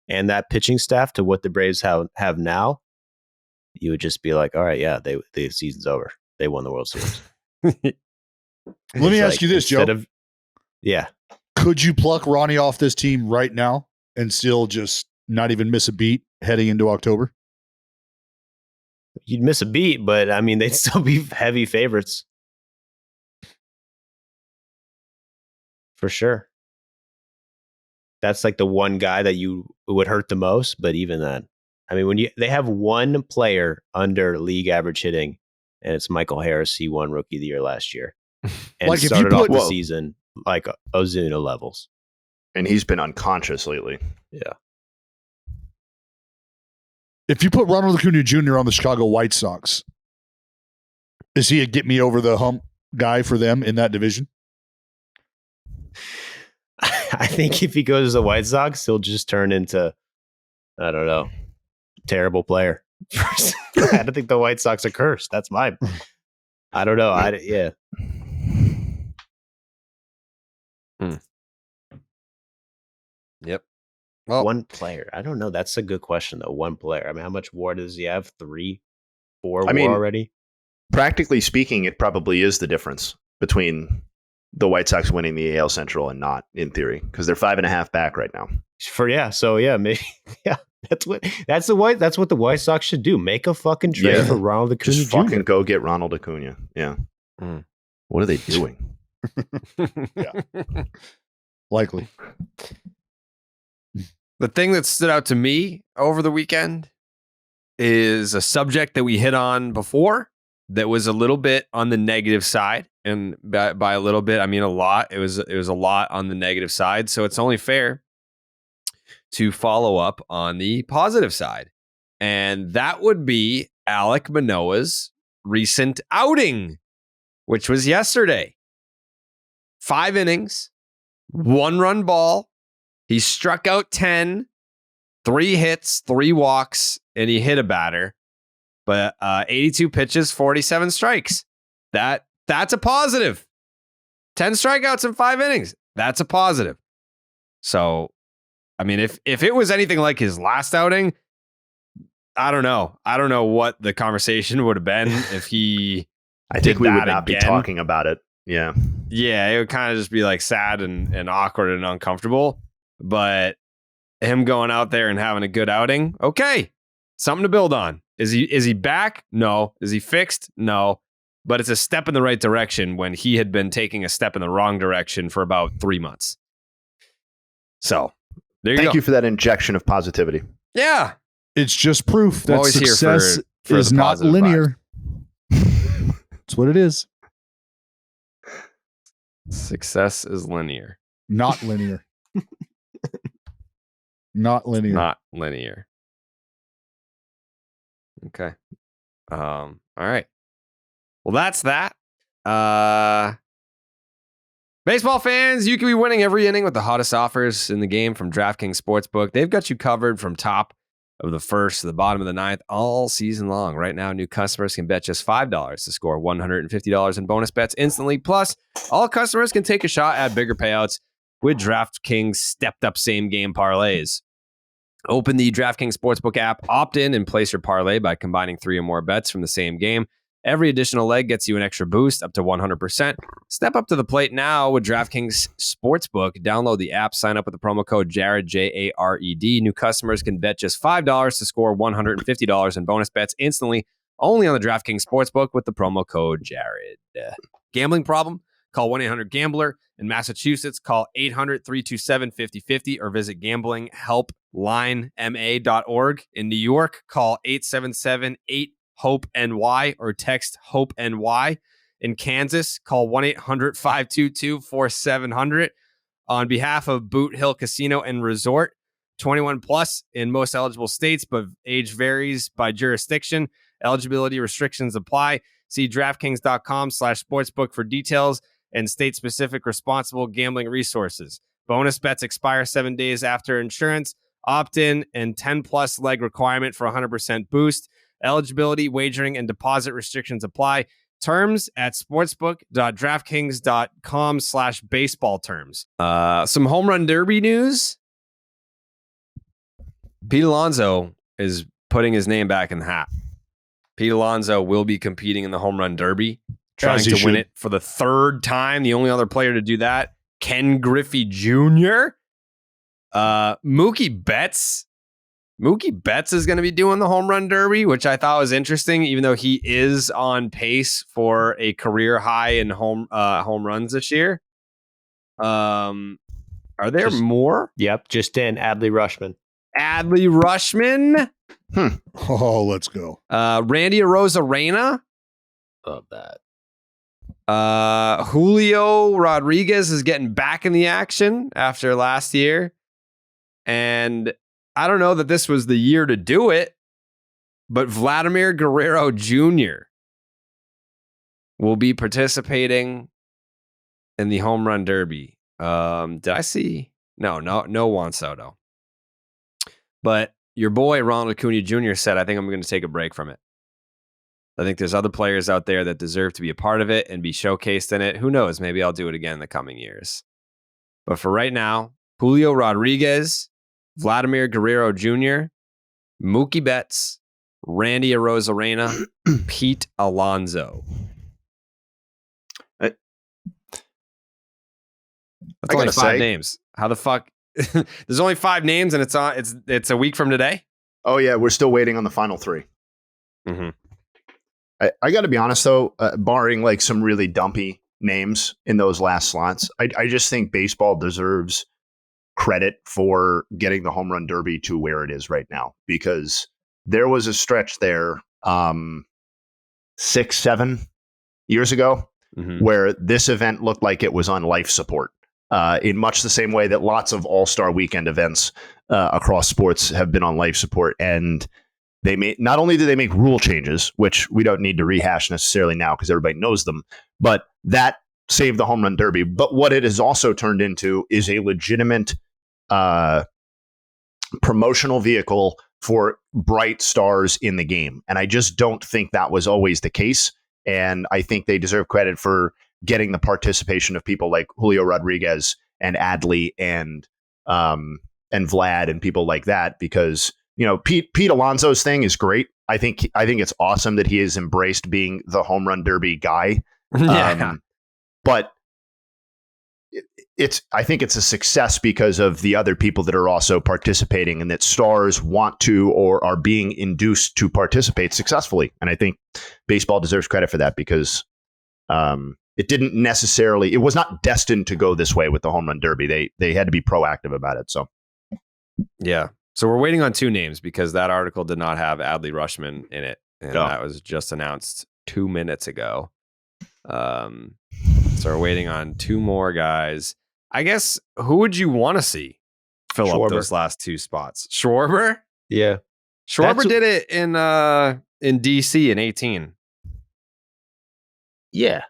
and that pitching staff to what the Braves have now. You would just be like, all right, yeah, the season's over. They won the World Series. Let me ask you this, Joe. Yeah. Could you pluck Ronnie off this team right now and still just not even miss a beat heading into October? You'd miss a beat, but I mean, they'd still be heavy favorites. For sure. That's like the one guy that you would hurt the most, but even then, I mean, they have one player under league average hitting, and it's Michael Harris. He won Rookie of the Year last year, and Like, if you started off put- the Whoa. season like Ozuna levels. And he's been unconscious lately. Yeah, If you put Ronald Acuna Jr. on the Chicago White Sox, is he a get me over the hump guy for them in that division? I think if he goes to the White Sox, he'll just turn into, I don't know, terrible player. I don't think the White Sox are cursed. That's my. I don't know. Yeah. Yep. Well, One player. I don't know. That's a good question, though. One player. I mean, how much WAR does he have? 3, 4 I mean, WAR already? Practically speaking, it probably is the difference between the White Sox winning the AL Central and not, in theory, because they're 5.5 back right now. Maybe. Yeah. That's what the White Sox should do. Make a fucking trade Yeah. for Ronald Acuna Just Jr. fucking go get Ronald Acuna. Yeah. Mm. What are they doing? Likely. The thing that stood out to me over the weekend is a subject that we hit on before that was a little bit on the negative side. And by a little bit, I mean a lot. It was a lot on the negative side. So it's only fair to follow up on the positive side. And that would be Alek Manoah's recent outing, which was yesterday. 5 innings, 1-run ball. He struck out 10, 3 hits, 3 walks, and he hit a batter. But 82 pitches, 47 strikes. That's a positive. 10 strikeouts in 5 innings. That's a positive. So, I mean, if it was anything like his last outing, I don't know. I don't know what the conversation would have been if he I think did we would that not be again. talking about it. Yeah. Yeah, it would kind of just be like sad and awkward and uncomfortable. But him going out there and having a good outing, okay, something to build on. Is he back? No. Is he fixed? No. But it's a step in the right direction when he had been taking a step in the wrong direction for about 3 months. So there you go. Thank you for that injection of positivity. Yeah. It's just proof I'm that always here success for is the not positive linear. That's what it is. Success is linear. Not linear. Not linear. Not linear. Okay. All right. Well, that's that. Baseball fans, you can be winning every inning with the hottest offers in the game from DraftKings Sportsbook. They've got you covered from top of the first to the bottom of the ninth all season long. Right now, new customers can bet just $5 to score $150 in bonus bets instantly. Plus, all customers can take a shot at bigger payouts with DraftKings stepped-up same-game parlays. Open the DraftKings Sportsbook app, opt in, and place your parlay by combining 3 or more bets from the same game. Every additional leg gets you an extra boost up to 100%. Step up to the plate now with DraftKings Sportsbook. Download the app, sign up with the promo code Jared, Jared. New customers can bet just $5 to score $150 in bonus bets instantly, only on the DraftKings Sportsbook with the promo code Jared. Gambling problem? Call 1-800-GAMBLER. In Massachusetts, call 800-327-5050 or visit gamblinghelplinema.org. In New York, call 877-8-HOPE-NY or text HOPE-NY. In Kansas, call 1-800-522-4700. On behalf of Boot Hill Casino and Resort, 21 plus in most eligible states, but age varies by jurisdiction. Eligibility restrictions apply. See DraftKings.com/sportsbook for details and state-specific responsible gambling resources. Bonus bets expire 7 days after insurance. Opt-in and 10-plus leg requirement for 100% boost. Eligibility, wagering, and deposit restrictions apply. Terms at sportsbook.draftkings.com/baseball terms. Some home run derby news. Pete Alonso is putting his name back in the hat. Pete Alonso will be competing in the home run derby, trying to win it for the third time. The only other player to do that, Ken Griffey Jr. Mookie Betts is going to be doing the home run derby, which I thought was interesting, even though he is on pace for a career high in home runs this year. Are there more? Yep, just in Adley Rutschman. Oh, let's go. Randy Arozarena. Love that. Julio Rodriguez is getting back in the action after last year. And I don't know that this was the year to do it, but Vladimir Guerrero Jr. will be participating in the home run derby. Did I see? No Juan Soto. But your boy Ronald Acuna Jr. said, I think I'm going to take a break from it. I think there's other players out there that deserve to be a part of it and be showcased in it. Who knows? Maybe I'll do it again in the coming years. But for right now, Julio Rodriguez, Vladimir Guerrero Jr., Mookie Betts, Randy Arozarena, Pete Alonso. That's only 5 names. How the fuck? There's only 5 names, and it's a week from today. Oh yeah, we're still waiting on the final 3. Mm-hmm. I got to be honest though, barring like some really dumpy names in those last slots, I just think baseball deserves credit for getting the home run derby to where it is right now, because there was a stretch there 6-7 years ago where this event looked like it was on life support. In much the same way that lots of All-Star weekend events across sports have been on life support. And not only did they make rule changes, which we don't need to rehash necessarily now because everybody knows them, but that saved the home run derby. But what it has also turned into is a legitimate promotional vehicle for bright stars in the game. And I just don't think that was always the case. And I think they deserve credit for getting the participation of people like Julio Rodriguez and Adley and Vlad and people like that, because, you know, Pete Alonso's thing is great. I think it's awesome that he has embraced being the home run derby guy. But I think it's a success because of the other people that are also participating, and that stars want to or are being induced to participate successfully. And I think baseball deserves credit for that, because it was not destined to go this way with the home run derby. They had to be proactive about it. So, yeah. So we're waiting on 2 names because that article did not have Adley Rutschman in it. And that was just announced 2 minutes ago. So we're waiting on 2 more guys. I guess, who would you want to see fill up those last 2 spots? Schwarber? Yeah. Schwarber did it in DC in 18. Yeah.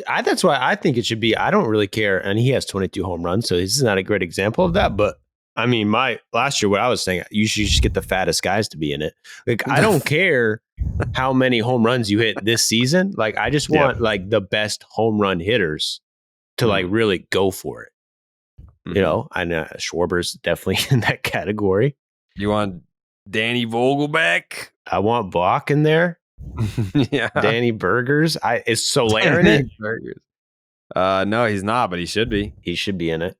That's why I think it should be. I don't really care. And he has 22 home runs, so this is not a great example of that. But I mean, last year, what I was saying, you should just get the fattest guys to be in it. Like, I don't care how many home runs you hit this season. Like, I just want like the best home run hitters to like really go for it. You know, I know Schwarber's definitely in that category. You want Danny Vogelback? I want Bach in there. Yeah. Danny Burgers. Is Soler in it? Burgers. No, he's not, but he should be. He should be in it.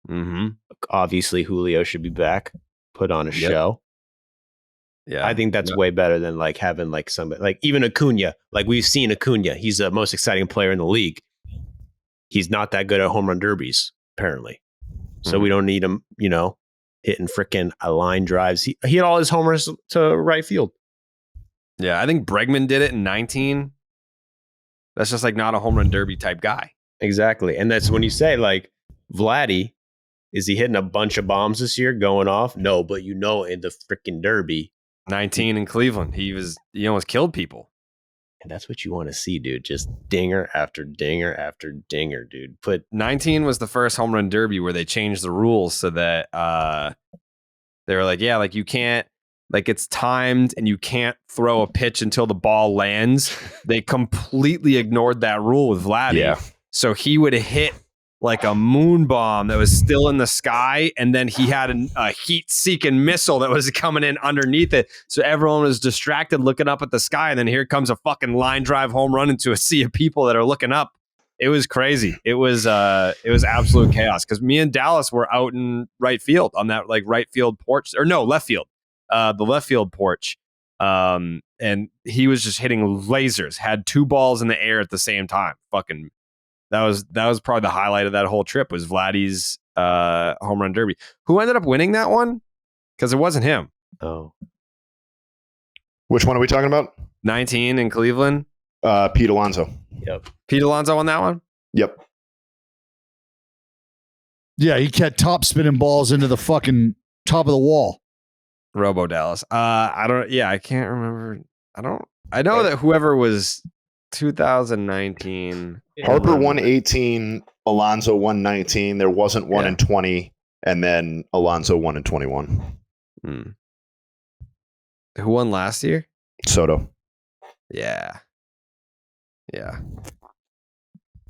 Mm-hmm. Obviously, Julio should be back, put on a show. Yeah, I think that's way better than like having like somebody like even Acuna. Like we've seen Acuna, he's the most exciting player in the league. He's not that good at home run derbies, apparently. So we don't need him, you know, hitting freaking line drives. He hit all his homers to right field. Yeah, I think Bregman did it in 19. That's just like not a home run derby type guy. Exactly. And that's when you say like Vladdy, is he hitting a bunch of bombs this year going off? No, but you know, in the freaking derby. 19 in Cleveland. He almost killed people. And that's what you want to see, dude. Just dinger after dinger after dinger, dude. 19 was the first home run derby where they changed the rules so that they were like, yeah, like you can't, like it's timed and you can't throw a pitch until the ball lands. They completely ignored that rule with Vladdy. Yeah. So he would hit like a moon bomb that was still in the sky, and then he had a heat-seeking missile that was coming in underneath it. So everyone was distracted looking up at the sky, and then here comes a fucking line drive home run into a sea of people that are looking up. It was crazy. It was absolute chaos because me and Dallas were out in right field on that like right field porch, or no, left field, the left field porch, and he was just hitting lasers. Had two balls in the air at the same time. Fucking. That was probably the highlight of that whole trip was Vladdy's home run derby. Who ended up winning that one? Because it wasn't him. Oh. Which one are we talking about? 19 in Cleveland. Pete Alonso. Yep. Pete Alonso won that one? Yep. Yeah, he kept top spinning balls into the fucking top of the wall. Robo Dallas. I can't remember. I know that whoever was 2019. Harper won 18, Alonso won 19. There wasn't one in 20, and then Alonso won in 21. Who won last year? Soto. Yeah.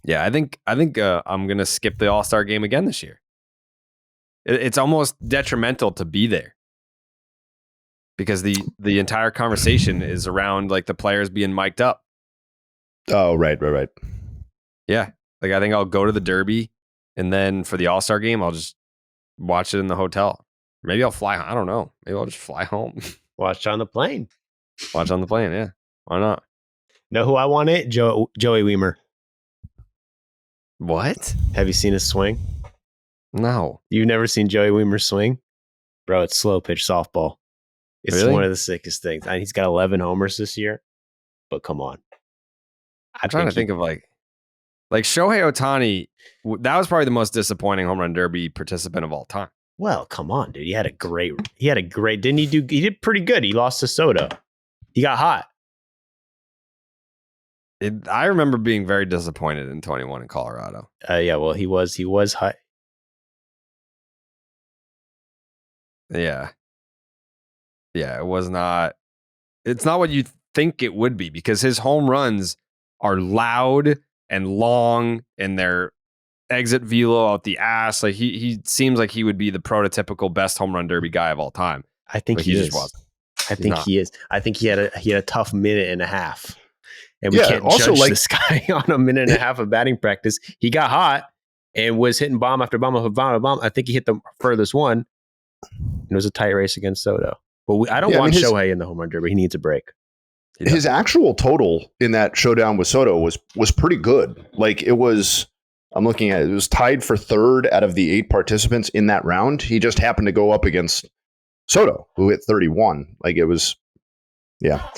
I think I'm gonna skip the All-Star game again this year. It's almost detrimental to be there because the entire conversation is around like the players being mic'd up. Oh, right. Yeah. Like I think I'll go to the Derby and then for the All-Star game, I'll just watch it in the hotel. Maybe I'll fly. I don't know. Maybe I'll just fly home. Watch on the plane. Watch on the plane. Yeah. Why not? Know who I want it? Joey Weimer. What? Have you seen his swing? No. You've never seen Joey Weimer swing? Bro, it's slow pitch softball. It's Really? one of the sickest things. And he's got 11 homers this year. But come on. I'm trying to think of like Shohei Ohtani. That was probably the most disappointing home run derby participant of all time. Well, come on, dude. He had a great, didn't he he did pretty good. He lost to Soto. He got hot. I remember being very disappointed in 21 in Colorado. Yeah, well, he was hot. Yeah. Yeah, it was not. It's not what you think it would be because his home runs are loud and long and their exit velo out the ass. Like he seems like he would be the prototypical best home run derby guy of all time. I think he is. I think he is. I think he had a tough minute and a half. And we can't also judge this guy on a minute and a half of batting practice. He got hot and was hitting bomb after bomb after bomb after bomb. I think he hit the furthest one. And it was a tight race against Soto. But I don't want Shohei in the home run derby. He needs a break. His actual total in that showdown with Soto was pretty good. Like it was, I'm looking at it, it was tied for third out of the 8 participants in that round. He just happened to go up against Soto, who hit 31. Like it was, yeah.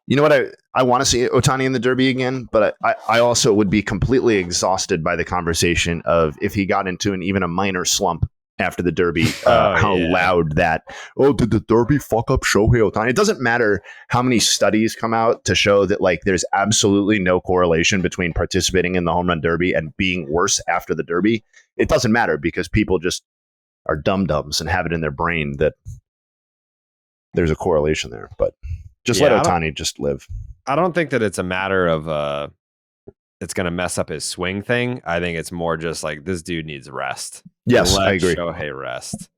You know what? I want to see Ohtani in the Derby again, but I also would be completely exhausted by the conversation of if he got into even a minor slump after the Derby, loud that, did the Derby fuck up Shohei Ohtani? It doesn't matter how many studies come out to show that like there's absolutely no correlation between participating in the home run derby and being worse after the Derby. It doesn't matter because people just are dum-dums and have it in their brain that there's a correlation there. But just let Ohtani just live. I don't think that it's a matter of it's going to mess up his swing thing. I think it's more just like this dude needs rest. Yes, Let I agree. Shohei rest.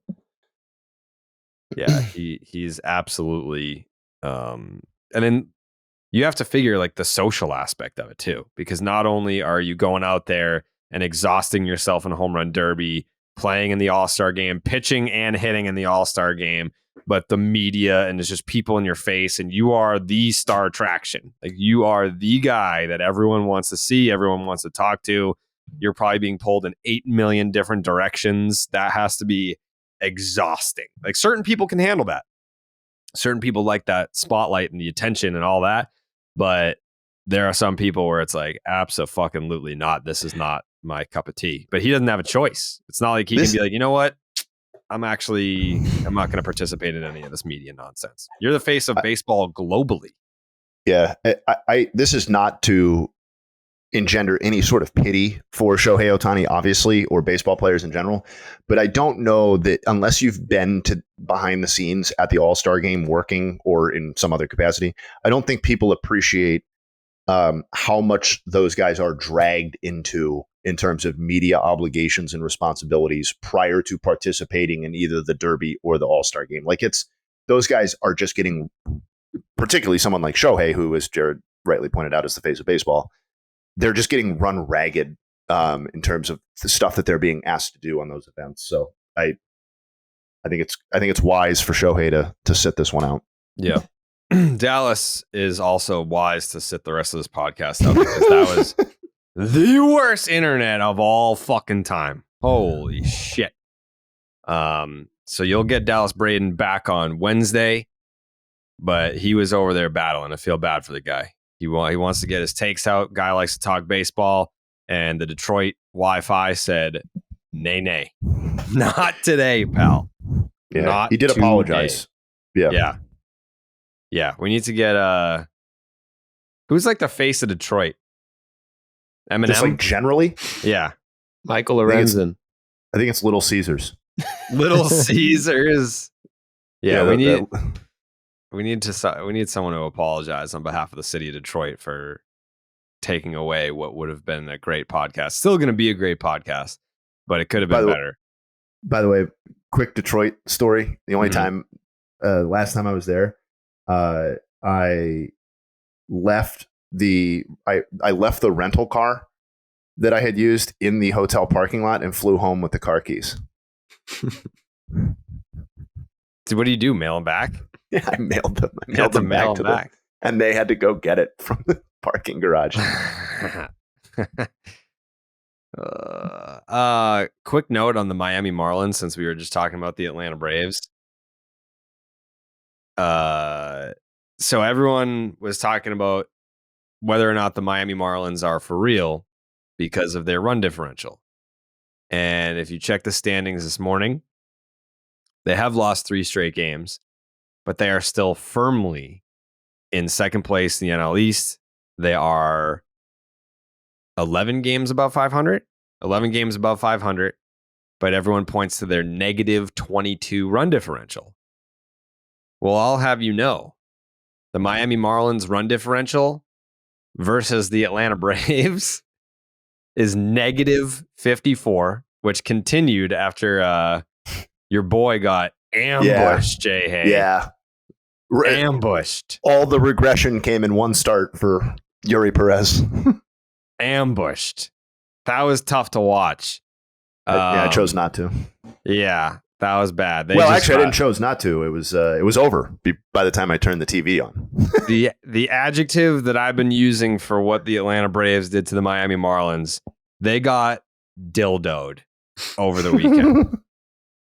Yeah, he's absolutely. And then you have to figure like the social aspect of it too, because not only are you going out there and exhausting yourself in a home run derby, playing in the All-Star game, pitching and hitting in the All-Star game, but the media and it's just people in your face, and you are the star attraction. Like you are the guy that everyone wants to see, everyone wants to talk to. You're probably being pulled in 8 million different directions. That has to be exhausting. Like certain people can handle that. Certain people like that spotlight and the attention and all that. But there are some people where it's like, abso-fucking-lutely not. This is not my cup of tea. But he doesn't have a choice. It's not like he can be like, you know what? I'm not going to participate in any of this media nonsense. You're the face of baseball globally. Yeah. I this is not to engender any sort of pity for Shohei Ohtani, obviously, or baseball players in general. But I don't know that unless you've been to behind the scenes at the All-Star game working or in some other capacity, I don't think people appreciate how much those guys are dragged into in terms of media obligations and responsibilities prior to participating in either the Derby or the All-Star game. Like those guys are just getting, particularly someone like Shohei, who, as Jared rightly pointed out, is the face of baseball. They're just getting run ragged in terms of the stuff that they're being asked to do on those events. So I think it's wise for Shohei to sit this one out. Yeah. Dallas is also wise to sit the rest of this podcast out because that was the worst internet of all fucking time. Holy shit. So you'll get Dallas Braden back on Wednesday, but he was over there battling. I feel bad for the guy. He wants to get his takes out. Guy likes to talk baseball, and the Detroit Wi-Fi said, nay. Not today, pal. Yeah, Not he did today. apologize. Yeah. We need to get who's like the face of Detroit? Eminem? Just like generally? Yeah. Michael Lorenzen. I think it's Little Caesars. Little Caesars. Yeah, we need someone to apologize on behalf of the city of Detroit for taking away what would have been a great podcast. Still going to be a great podcast, but it could have been better. By the way, quick Detroit story. The only time, last time I was there, I left the rental car that I had used in the hotel parking lot and flew home with the car keys. So what do you do? Mail them back? Yeah, I mailed them. I mailed them back to them, and they had to go get it from the parking garage. Quick note on the Miami Marlins, since we were just talking about the Atlanta Braves. So everyone was talking about whether or not the Miami Marlins are for real because of their run differential. And if you check the standings this morning, they have lost 3 straight games, but they are still firmly in second place in the NL East. They are 11 games above 500, but everyone points to their negative 22 run differential. Well, I'll have you know, the Miami Marlins run differential versus the Atlanta Braves is negative 54, which continued after your boy got ambushed, Jay Hay. Yeah. Ambushed. All the regression came in one start for Yuri Perez. Ambushed. That was tough to watch. I chose not to. Yeah, that was bad. I didn't chose not to. It was over by the time I turned the TV on. The adjective that I've been using for what the Atlanta Braves did to the Miami Marlins, they got dildoed over the weekend.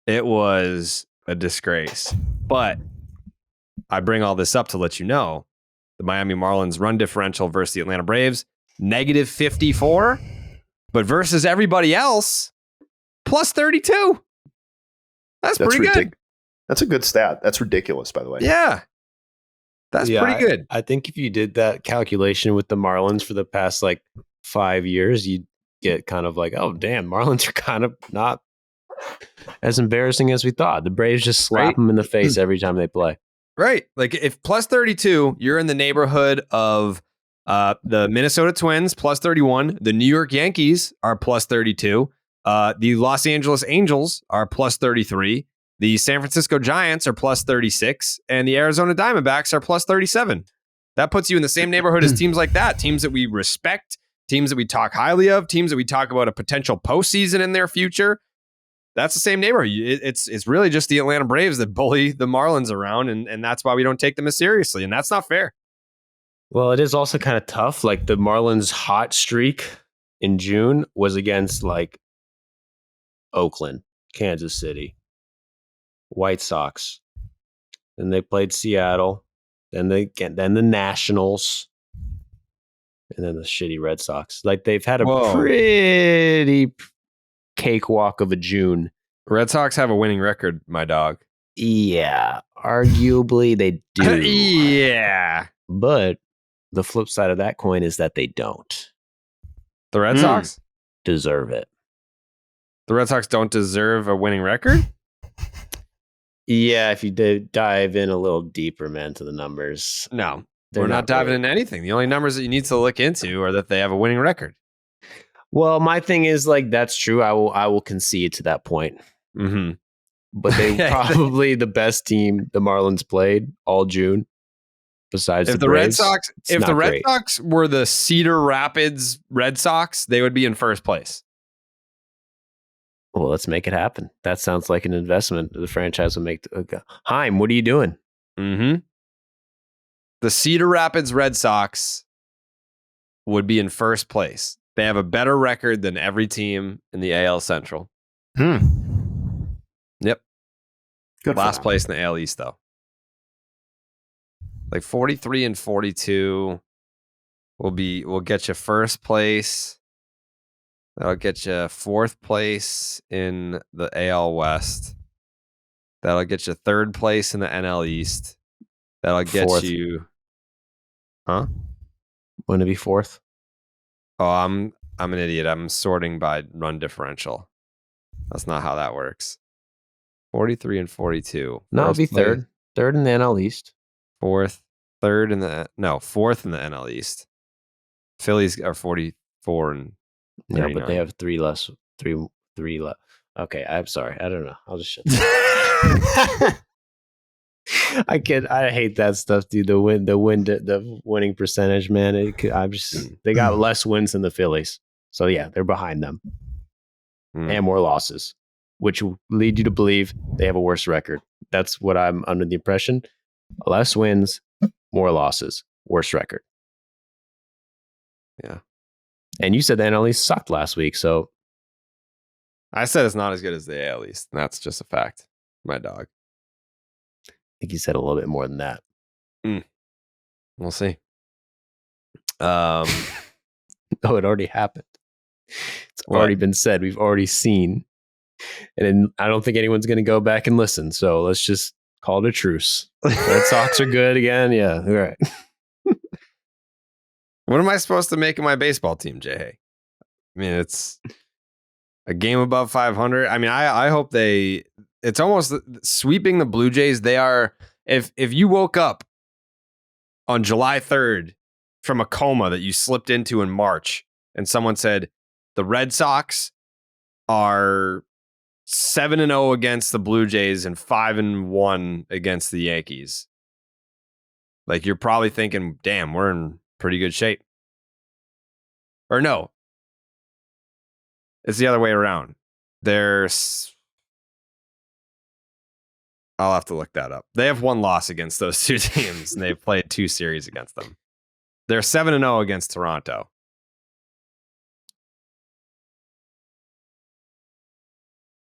It was a disgrace. But I bring all this up to let you know the Miami Marlins run differential versus the Atlanta Braves, negative 54, but versus everybody else, plus 32. That's pretty good. That's a good stat. That's ridiculous, by the way. Yeah. That's pretty good. I think if you did that calculation with the Marlins for the past like 5 years, you'd get kind of like, oh, damn, Marlins are kind of not As embarrassing as we thought. The Braves just slap them in the face every time they play. Right. Like if plus 32, you're in the neighborhood of the Minnesota Twins plus 31. The New York Yankees are plus 32. The Los Angeles Angels are plus 33. The San Francisco Giants are plus 36. And the Arizona Diamondbacks are plus 37. That puts you in the same neighborhood as teams like that. Teams that we respect, teams that we talk highly of, teams that we talk about a potential postseason in their future. That's the same neighborhood. It's really just the Atlanta Braves that bully the Marlins around, and that's why we don't take them as seriously, and that's not fair. Well, it is also kind of tough. Like the Marlins' hot streak in June was against like Oakland, Kansas City, White Sox. Then they played Seattle. Then the Nationals. And then the shitty Red Sox. Like they've had a pretty cakewalk of a June. Red Sox have a winning record, my dog. Yeah, arguably they do. Yeah. But the flip side of that coin is that they don't. The Red Sox deserve it. The Red Sox don't deserve a winning record? Yeah, if you dive in a little deeper, man, to the numbers. No, we're not diving into anything. The only numbers that you need to look into are that they have a winning record. Well, my thing is like that's true. I will concede to that point. Mm-hmm. But they probably the best team the Marlins played all June. Besides if the Braves, Red Sox were the Cedar Rapids Red Sox, they would be in first place. Well, let's make it happen. That sounds like an investment the franchise would make. Heim, what are you doing? Mm-hmm. The Cedar Rapids Red Sox would be in first place. They have a better record than every team in the AL Central. Yep. Good. Last place in the AL East, though. Like 43 and 42 will get you first place. That'll get you fourth place in the AL West. That'll get you third place in the NL East. That'll get you. Huh? Wouldn't it be fourth? Oh, I'm an idiot. I'm sorting by run differential. That's not how that works. 43 and 42. No, it'd be third. Third in the NL East. Fourth in the NL East. Phillies are 44 and 39. Yeah, but they have three less. Okay, I'm sorry. I don't know. I'll just shut I hate that stuff, dude. The winning percentage, man. They got less wins than the Phillies. So yeah, they're behind them. And more losses, which will lead you to believe they have a worse record. That's what I'm under the impression. Less wins, more losses, worse record. Yeah. And you said the NL East sucked last week, so I said it's not as good as the AL East. And that's just a fact. My dog. I think you said a little bit more than that. We'll see. Oh, it already happened. It's already been said. We've already seen. And I don't think anyone's going to go back and listen. So let's just call it a truce. Red Sox are good again. Yeah. All right. What am I supposed to make of my baseball team, Jay? I mean, it's a game above 500. I mean, I hope it's almost sweeping the Blue Jays. They are, if you woke up on July 3rd from a coma that you slipped into in March and someone said the Red Sox are 7-0 against the Blue Jays and 5-1 against the Yankees. Like you're probably thinking, damn, we're in pretty good shape. Or no, it's the other way around. I'll have to look that up. They have one loss against those two teams, and they've played 2 series against them. They're 7-0 against Toronto.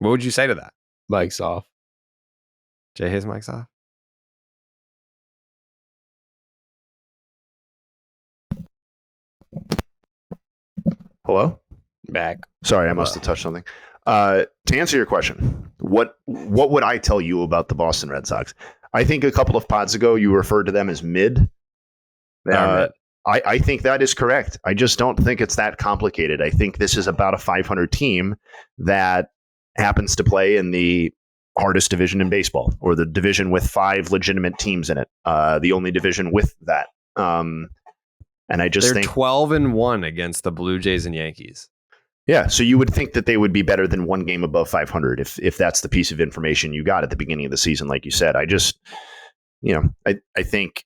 What would you say to that? Mic's off. Jay, his mic's off. Hello? Back. Sorry, I must have touched something. To answer your question, what would I tell you about the Boston Red Sox? I think a couple of pods ago you referred to them as mid. I think that is correct. I just don't think it's that complicated. I think this is about a 500 team that happens to play in the hardest division in baseball, or the division with 5 legitimate teams in it, the only division with that. And I just They're think 12-1 against the Blue Jays and Yankees. yeah, so you would think that they would be better than 1 game above 500 if that's the piece of information you got at the beginning of the season, like you said. I just, I think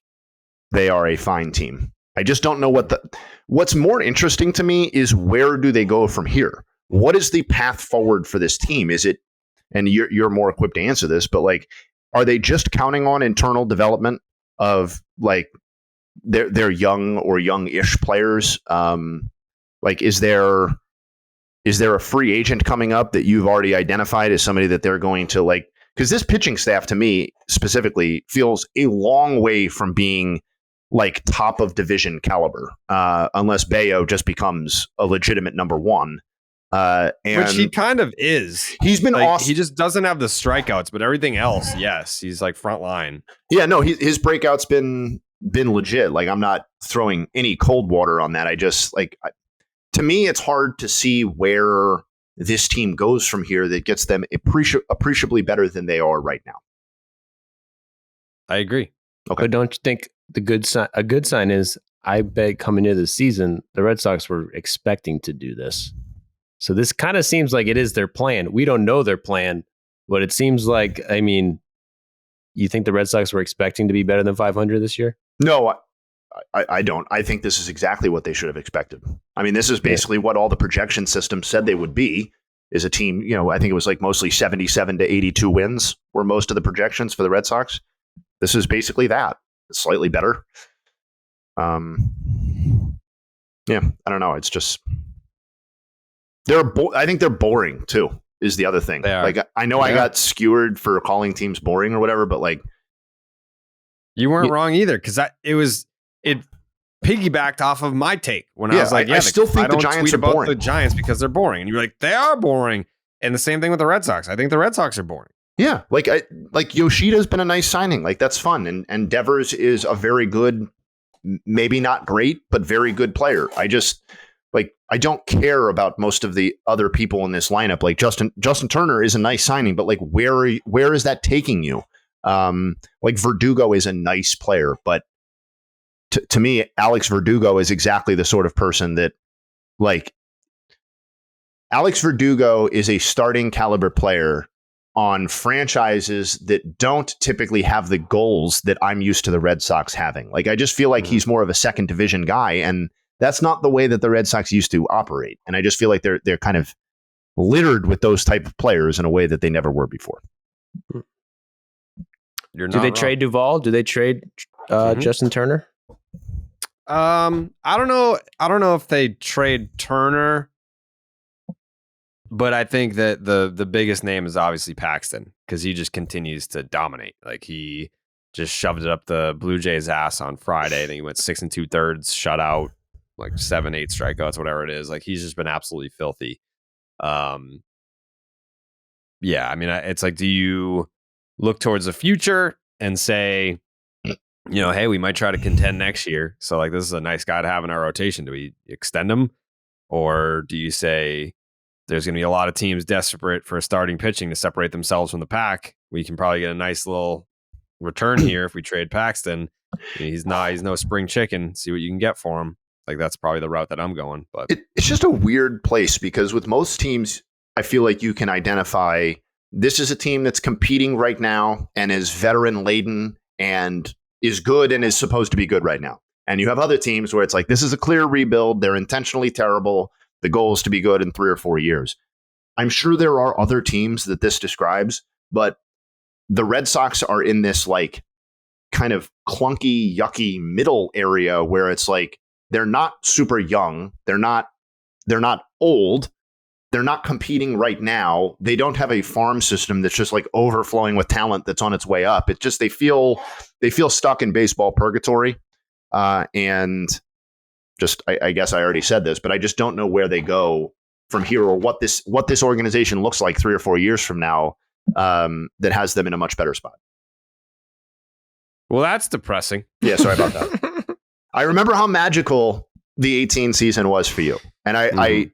they are a fine team. I just don't know what's more interesting to me is where do they go from here? What is the path forward for this team? Is it, and you're more equipped to answer this, but like, are they just counting on internal development of like their young or young-ish players? Like, is there a free agent coming up that you've already identified as somebody that they're going to like? Because this pitching staff, to me specifically, feels a long way from being like top of division caliber, unless Bayo just becomes a legitimate number 1. And Which he kind of is. He's been like, awesome. He just doesn't have the strikeouts, but everything else, yes, he's like front line. Yeah, no, his breakout's been legit. Like, I'm not throwing any cold water on that. I just like, to me, it's hard to see where this team goes from here that gets them appreciably better than they are right now. I agree. Okay. But don't you think a good sign is, I bet coming into the season, the Red Sox were expecting to do this. So this kind of seems like it is their plan. We don't know their plan, but it seems like, I mean, you think the Red Sox were expecting to be better than 500 this year? No, I don't. I think this is exactly what they should have expected. I mean, this is basically what all the projection systems said they would be, is a team, I think it was like mostly 77 to 82 wins were most of the projections for the Red Sox. This is basically that. It's slightly better. Yeah, I don't know. It's just, I think they're boring too, is the other thing. They are. Like, I know I got skewered for calling teams boring or whatever, but like, You weren't wrong either, because it piggybacked off of my take when I was like, I still think the Giants tweet are about boring. the Giants because they're boring, and you're like, they are boring. And the same thing with the Red Sox. I think the Red Sox are boring. Yeah, like Yoshida's been a nice signing. Like, that's fun, and Devers is a very good, maybe not great, but very good player. I just I don't care about most of the other people in this lineup. Like Justin Turner is a nice signing, but like where is that taking you? Like Verdugo is a nice player, but to me, Alex Verdugo is exactly the sort of person that, like, Alex Verdugo is a starting caliber player on franchises that don't typically have the goals that I'm used to the Red Sox having. Like, I just feel like he's more of a second division guy, and that's not the way that the Red Sox used to operate. And I just feel like they're kind of littered with those type of players in a way that they never were before. You're Do not they wrong. trade Duvall? Do they trade Justin Turner? I don't know. I don't know if they trade Turner, but I think that the biggest name is obviously Paxton, because he just continues to dominate. Like, he just shoved it up the Blue Jays' ass on Friday. I think he went 6 2/3 shutout, like 7-8 strikeouts, whatever it is. Like, he's just been absolutely filthy. Yeah, I mean, it's like, do you look towards the future and say, hey, we might try to contend next year, so like, this is a nice guy to have in our rotation. Do we extend him? Or do you say there's going to be a lot of teams desperate for starting pitching to separate themselves from the pack? We can probably get a nice little return here if we trade Paxton. He's no spring chicken. See what you can get for him. Like, that's probably the route that I'm going. But it's just a weird place, because with most teams, I feel like you can identify this is a team that's competing right now and is veteran laden and is good and is supposed to be good right now. And you have other teams where it's like, this is a clear rebuild. They're intentionally terrible. The goal is to be good in 3 or 4 years. I'm sure there are other teams that this describes, but the Red Sox are in this like kind of clunky, yucky middle area where it's like, they're not super young. They're not old. They're not competing right now. They don't have a farm system that's just like overflowing with talent that's on its way up. It's just they feel stuck in baseball purgatory. And just I guess I already said this, but I just don't know where they go from here, or what this organization looks like 3 or 4 years from now, that has them in a much better spot. well, that's depressing. Yeah, sorry about that. I remember how magical the 18 season was for you, and I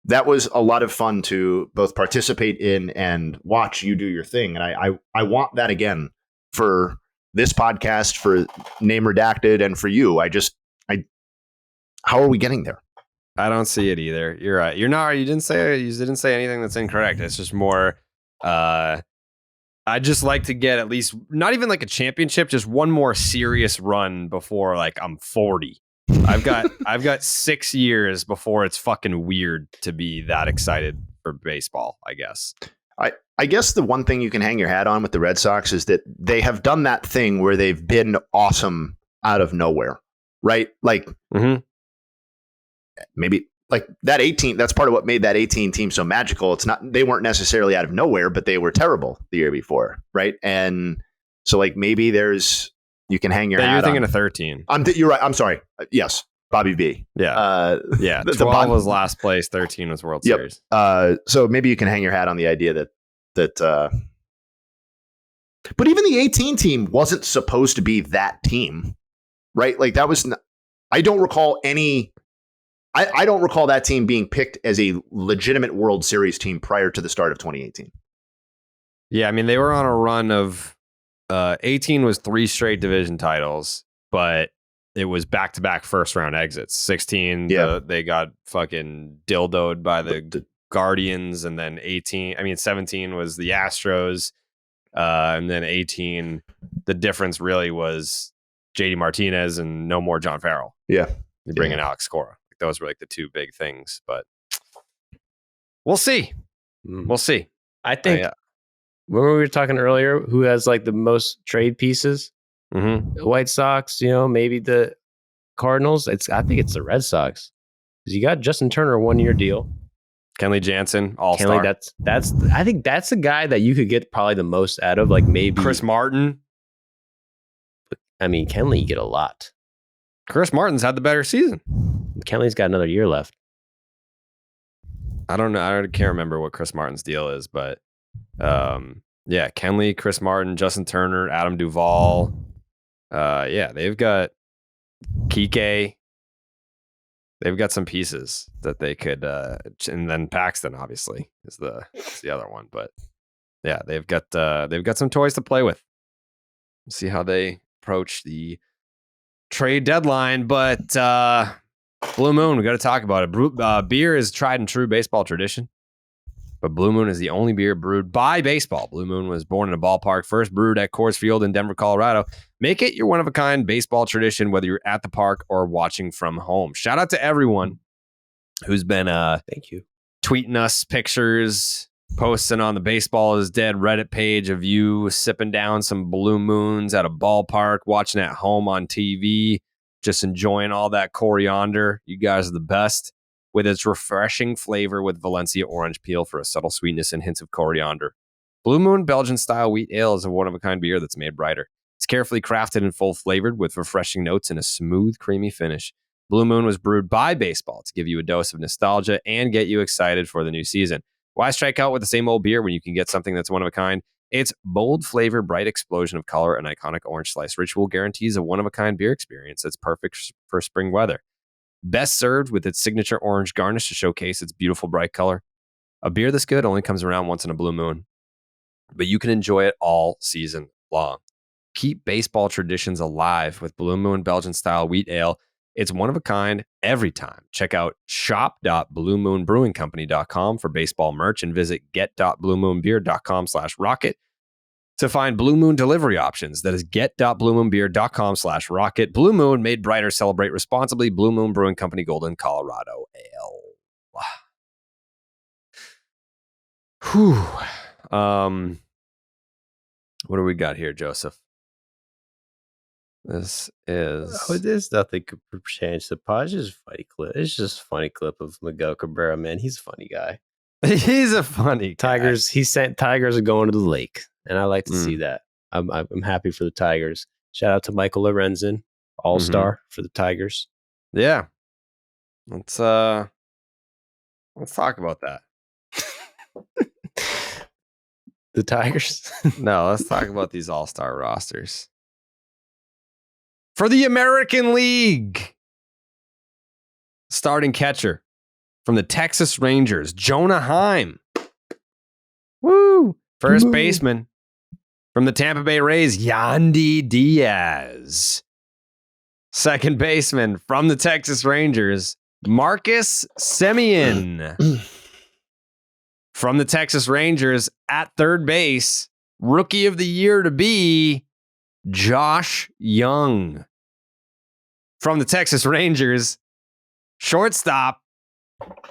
that was a lot of fun to both participate in and watch you do your thing. And I want that again for this podcast, for Name Redacted, and for you. How are we getting there? I don't see it either. You're right. You're not. You didn't say anything that's incorrect. It's just more. I just like to get at least not even like a championship, just one more serious run before like I'm 40. I've got 6 years before it's fucking weird to be that excited for baseball, I guess. I guess the one thing you can hang your hat on with the Red Sox is that they have done that thing where they've been awesome out of nowhere, right? Like maybe like that 18, that's part of what made that 18 team so magical. It's not, they weren't necessarily out of nowhere, but they were terrible the year before, right? And so like maybe you can hang your hat on. You're thinking of 13. You're right. I'm sorry. Yes. Bobby B. Yeah. Yeah. 12 was last place. 13 was World Series. So maybe you can hang your hat on the idea that but even the 18 team wasn't supposed to be that team, right? Like that was, I don't recall that team being picked as a legitimate World Series team prior to the start of 2018. Yeah. I mean, they were on a run of 18 was 3 straight division titles, but it was back-to-back first-round exits. 16, they got fucking dildoed by the Guardians, and then 17 was the Astros, and then 18, the difference really was JD Martinez and no more John Farrell. Yeah. You bring in Alex Cora. Those were like the 2 big things, but we'll see. We'll see. I think when we were talking earlier, who has like the most trade pieces? The White Sox, maybe the Cardinals. I think it's the Red Sox because you got Justin Turner, 1-year deal. Kenley Jansen, All-Star. I think that's the guy that you could get probably the most out of. Like maybe Chris Martin. I mean, Kenley, you get a lot. Chris Martin's had the better season. Kenley's got another year left. I don't know. I can't remember what Chris Martin's deal is, but Kenley, Chris Martin, Justin Turner, Adam Duvall. They've got Kike. They've got some pieces that they could, and then Paxton obviously is the other one. But yeah, they've got some toys to play with. We'll see how they approach the trade deadline. But Blue Moon, we got to talk about it. Beer is tried and true baseball tradition. But Blue Moon is the only beer brewed by baseball. Blue Moon was born in a ballpark, first brewed at Coors Field in Denver, Colorado. Make it your one-of-a-kind baseball tradition, whether you're at the park or watching from home. Shout out to everyone who's been thank you, tweeting us pictures, posting on the Baseball is Dead Reddit page of you sipping down some Blue Moons at a ballpark, watching at home on TV, just enjoying all that coriander. You guys are the best. With its refreshing flavor with Valencia orange peel for a subtle sweetness and hints of coriander. Blue Moon Belgian-style wheat ale is a one-of-a-kind beer that's made brighter. It's carefully crafted and full-flavored with refreshing notes and a smooth, creamy finish. Blue Moon was brewed by baseball to give you a dose of nostalgia and get you excited for the new season. Why strike out with the same old beer when you can get something that's one-of-a-kind? Its bold flavor, bright explosion of color, and iconic orange slice ritual guarantees a one-of-a-kind beer experience that's perfect for spring weather. Best served with its signature orange garnish to showcase its beautiful bright color. A beer this good only comes around once in a blue moon, but you can enjoy it all season long. Keep baseball traditions alive with Blue Moon Belgian-style wheat ale. It's one of a kind every time. Check out shop.bluemoonbrewingcompany.com for baseball merch and visit get.bluemoonbeer.com/rocket to find Blue Moon delivery options. That is get.bluemoonbeer.com/rocket. Blue Moon, made brighter, celebrate responsibly. Blue Moon Brewing Company, Golden, Colorado. Ale. Whew. What do we got here, Joseph? This is... there's nothing could change the pod. It's just a funny clip. It's just a funny clip of Miguel Cabrera, man. He's a funny guy. He's a funny guy. Tigers, he sent Tigers are going to the lake. And I like to see that. I'm happy for the Tigers. Shout out to Michael Lorenzen, All-Star for the Tigers. Yeah. Let's talk about that. The Tigers? No, let's talk about these All-Star rosters. For the American League, starting catcher, from the Texas Rangers, Jonah Heim. Woo! First baseman from the Tampa Bay Rays, Yandy Diaz. Second baseman from the Texas Rangers, Marcus Semien. From the Texas Rangers at third base, rookie of the year to be Josh Young. From the Texas Rangers, shortstop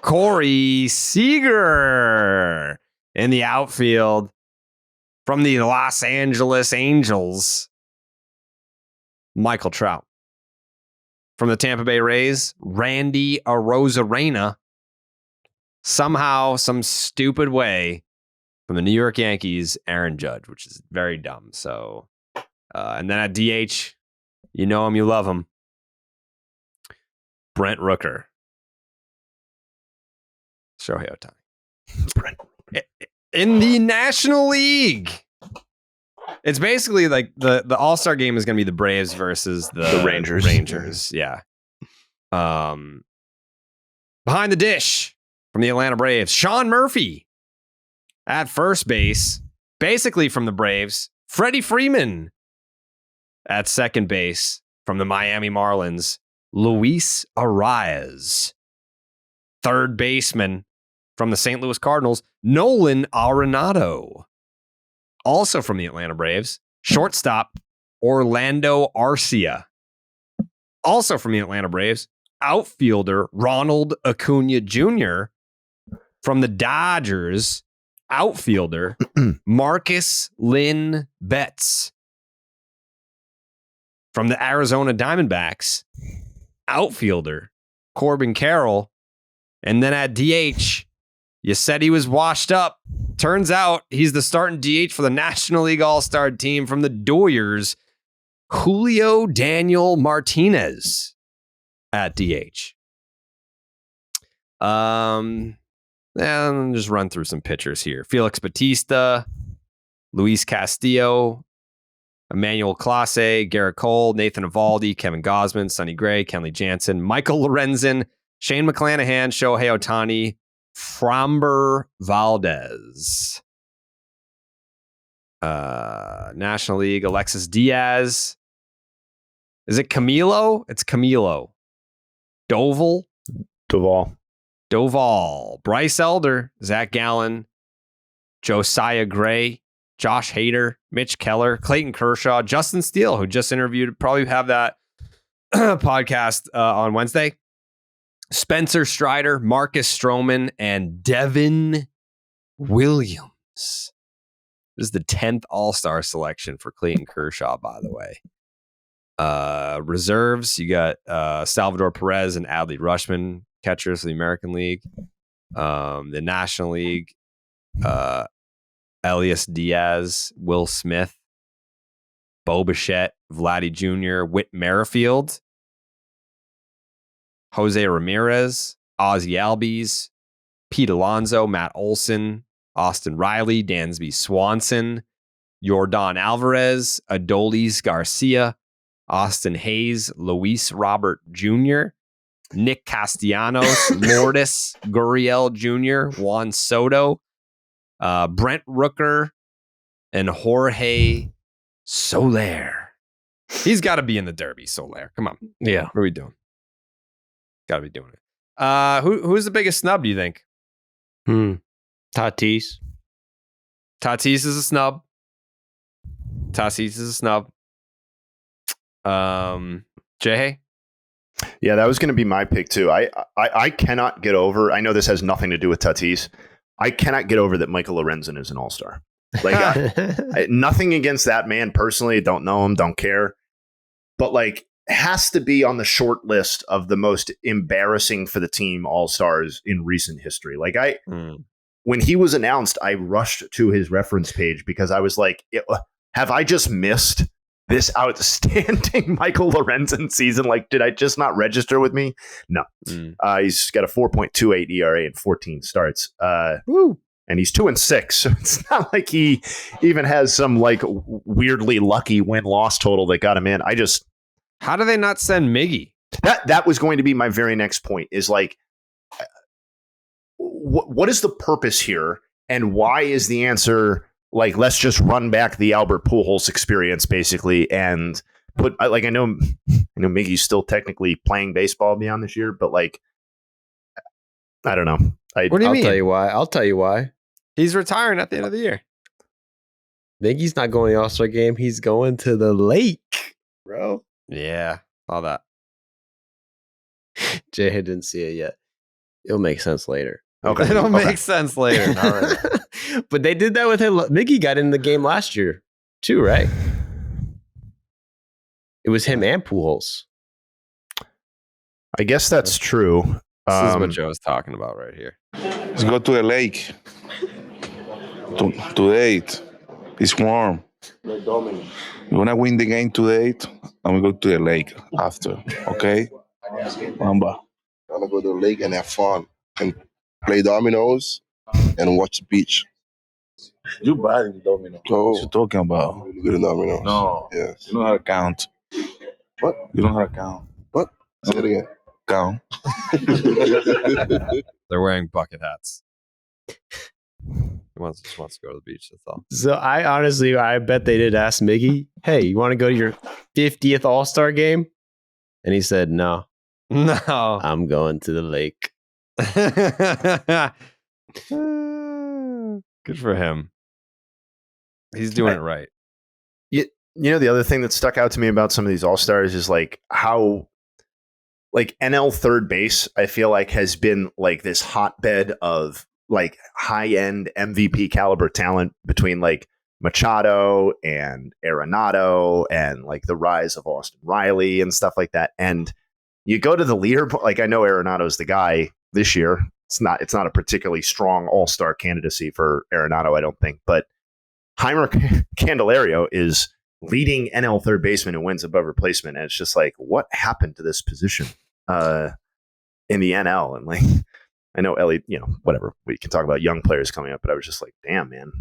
Corey Seager. In the outfield, from the Los Angeles Angels, Michael Trout. From the Tampa Bay Rays, Randy Arozarena. Somehow, some stupid way, from the New York Yankees, Aaron Judge, which is very dumb. So, and then at DH, you know him, you love him, Brent Rooker. Shohei Ohtani. Brent. In the National League, it's basically like the All-Star game is going to be the Braves versus the Rangers. Rangers, yeah. Behind the dish from the Atlanta Braves, Sean Murphy at first base, basically from the Braves. Freddie Freeman at second base from the Miami Marlins. Luis Arias, third baseman from the St. Louis Cardinals, Nolan Arenado. Also from the Atlanta Braves, shortstop Orlando Arcia. Also from the Atlanta Braves, outfielder Ronald Acuna Jr. From the Dodgers, outfielder Marcus Lynn Betts. From the Arizona Diamondbacks, outfielder Corbin Carroll. And then at DH, you said he was washed up. Turns out he's the starting DH for the National League All-Star team from the Doyers, Julio Daniel Martinez at DH. And just run through some pitchers here. Felix Bautista, Luis Castillo, Emmanuel Clase, Garrett Cole, Nathan Eovaldi, Kevin Gausman, Sonny Gray, Kenley Jansen, Michael Lorenzen, Shane McClanahan, Shohei Ohtani, Framber Valdez. National League, Alexis Diaz. Is it Camilo? It's Camilo. Doval. Bryce Elder, Zach Gallen, Josiah Gray, Josh Hader, Mitch Keller, Clayton Kershaw, Justin Steele, who just interviewed, probably have that podcast on Wednesday. Spencer Strider, Marcus Stroman, and Devin Williams. This is the 10th All-Star selection for Clayton Kershaw, by the way. Reserves, you got Salvador Perez and Adley Rutschman, catchers of the American League. The National League, Elias Diaz, Will Smith, Bo Bichette, Vladdy Jr., Whit Merrifield, Jose Ramirez, Ozzie Albies, Pete Alonso, Matt Olson, Austin Riley, Dansby Swanson, Yordan Alvarez, Adolis Garcia, Austin Hayes, Luis Robert Jr., Nick Castellanos, Lourdes Gurriel Jr., Juan Soto, Brent Rooker, and Jorge Soler. He's got to be in the Derby, Soler. Come on. Yeah. What are we doing? Got to be doing it. Who's the biggest snub, do you think? Tatis. Tatis is a snub. Jay? Yeah, that was going to be my pick too. I cannot get over. I know this has nothing to do with Tatis. I cannot get over that Michael Lorenzen is an All-Star. Like nothing against that man personally. Don't know him. Don't care. But like, has to be on the short list of the most embarrassing for the team All-Stars in recent history. Like when he was announced, I rushed to his reference page because I was like, have I just missed this outstanding Michael Lorenzen season? Like, did I just not register with me? No. He's got a 4.28 ERA and 14 starts. And he's 2-6. So it's not like he even has some like weirdly lucky win-loss total that got him in. How do they not send Miggy? That was going to be my very next point, is like, what is the purpose here, and why is the answer like let's just run back the Albert Pujols experience basically and put like I know Miggy's still technically playing baseball beyond this year, but like I don't know. What do you mean? I'll tell you why. He's retiring at the end of the year. Miggy's not going to the All-Star game. He's going to the lake, bro. Yeah, all that. Jay didn't see it yet. It'll make sense later. Okay, It'll make sense later. All right. But they did that with him. Miggy got in the game last year too, right? It was him and Pujols. I guess that's true. This is what Joe's talking about right here. Let's go to the lake. To 8. It's warm. We're gonna win the game to 8, and we go to the lake after. Okay? Mamba. I'm gonna go to the lake and have fun and play dominoes and watch the beach. You bad in domino. Oh, What you talking about? I'm really good at dominoes. No. Yes. You know how to count. What? You know how to count. What? Say it again. Count. They're wearing bucket hats. He just wants to go to the beach. That's all. So I bet they did ask Miggy, hey, you want to go to your 50th All-Star game? And he said, no, No. I'm going to the lake. Good for him. He's doing it right. You know, the other thing that stuck out to me about some of these All-Stars is like how like NL third base, I feel like has been like this hotbed of like high-end MVP caliber talent between like Machado and Arenado and like the rise of Austin Riley and stuff like that. And you go to the leaderboard, like I know Arenado's the guy this year. It's not a particularly strong All-Star candidacy for Arenado, I don't think. But Heimer Candelario is leading NL third baseman in wins above replacement. And it's just like, what happened to this position in the NL? And like, I know Ellie, whatever. We can talk about young players coming up, but I was just like, damn, man.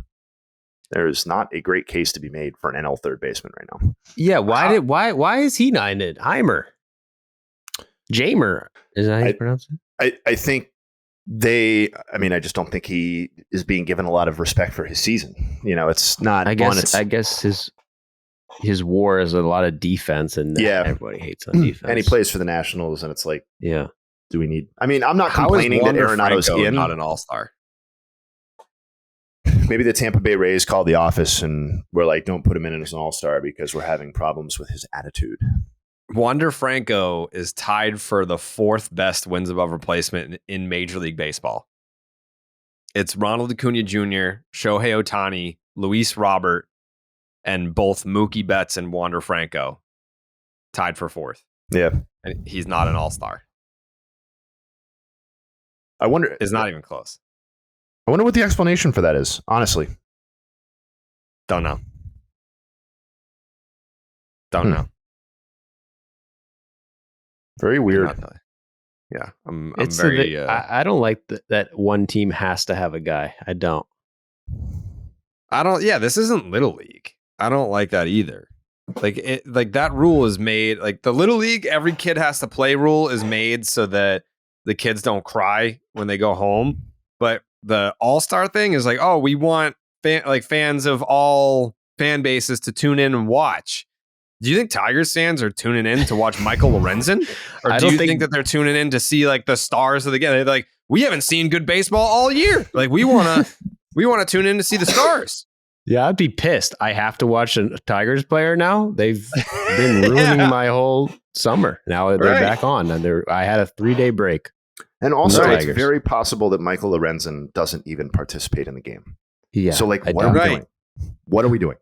There is not a great case to be made for an NL third baseman right now. Yeah, why is he not in it? Heimer. Jamer. Is that how you pronounce it? I think I just don't think he is being given a lot of respect for his season. It's not. I guess his war is a lot of defense, and everybody hates on defense. And he plays for the Nationals, and it's like, yeah. Do we need? I mean, I'm not complaining that Arenado's not an All-Star. Maybe the Tampa Bay Rays called the office and we're like, don't put him in as an All-Star because we're having problems with his attitude. Wander Franco is tied for the 4th best wins above replacement in Major League Baseball. It's Ronald Acuna Jr., Shohei Ohtani, Luis Robert, and both Mookie Betts and Wander Franco tied for 4th. Yeah. And he's not an All-Star. I wonder. It's not even close. I wonder what the explanation for that is, honestly. Don't know. Don't know. Very weird. Yeah, I'm It's very. I don't like that one team has to have a guy. I don't. Yeah, this isn't Little League. I don't like that either. Like that rule is made. Like the Little League, every kid has to play rule is made so that the kids don't cry when they go home. But the All-Star thing is like, oh, we want fans of all fan bases to tune in and watch. Do you think Tigers fans are tuning in to watch Michael Lorenzen? Or do you think that they're tuning in to see like the stars of the game? They're like, we haven't seen good baseball all year. Like we want to tune in to see the stars. Yeah, I'd be pissed. I have to watch a Tigers player now. They've been ruining my whole summer. Now they're back on. And I had a 3-day break. And also, it's very possible that Michael Lorenzen doesn't even participate in the game. Yeah. So, like, what are we doing? What are we doing?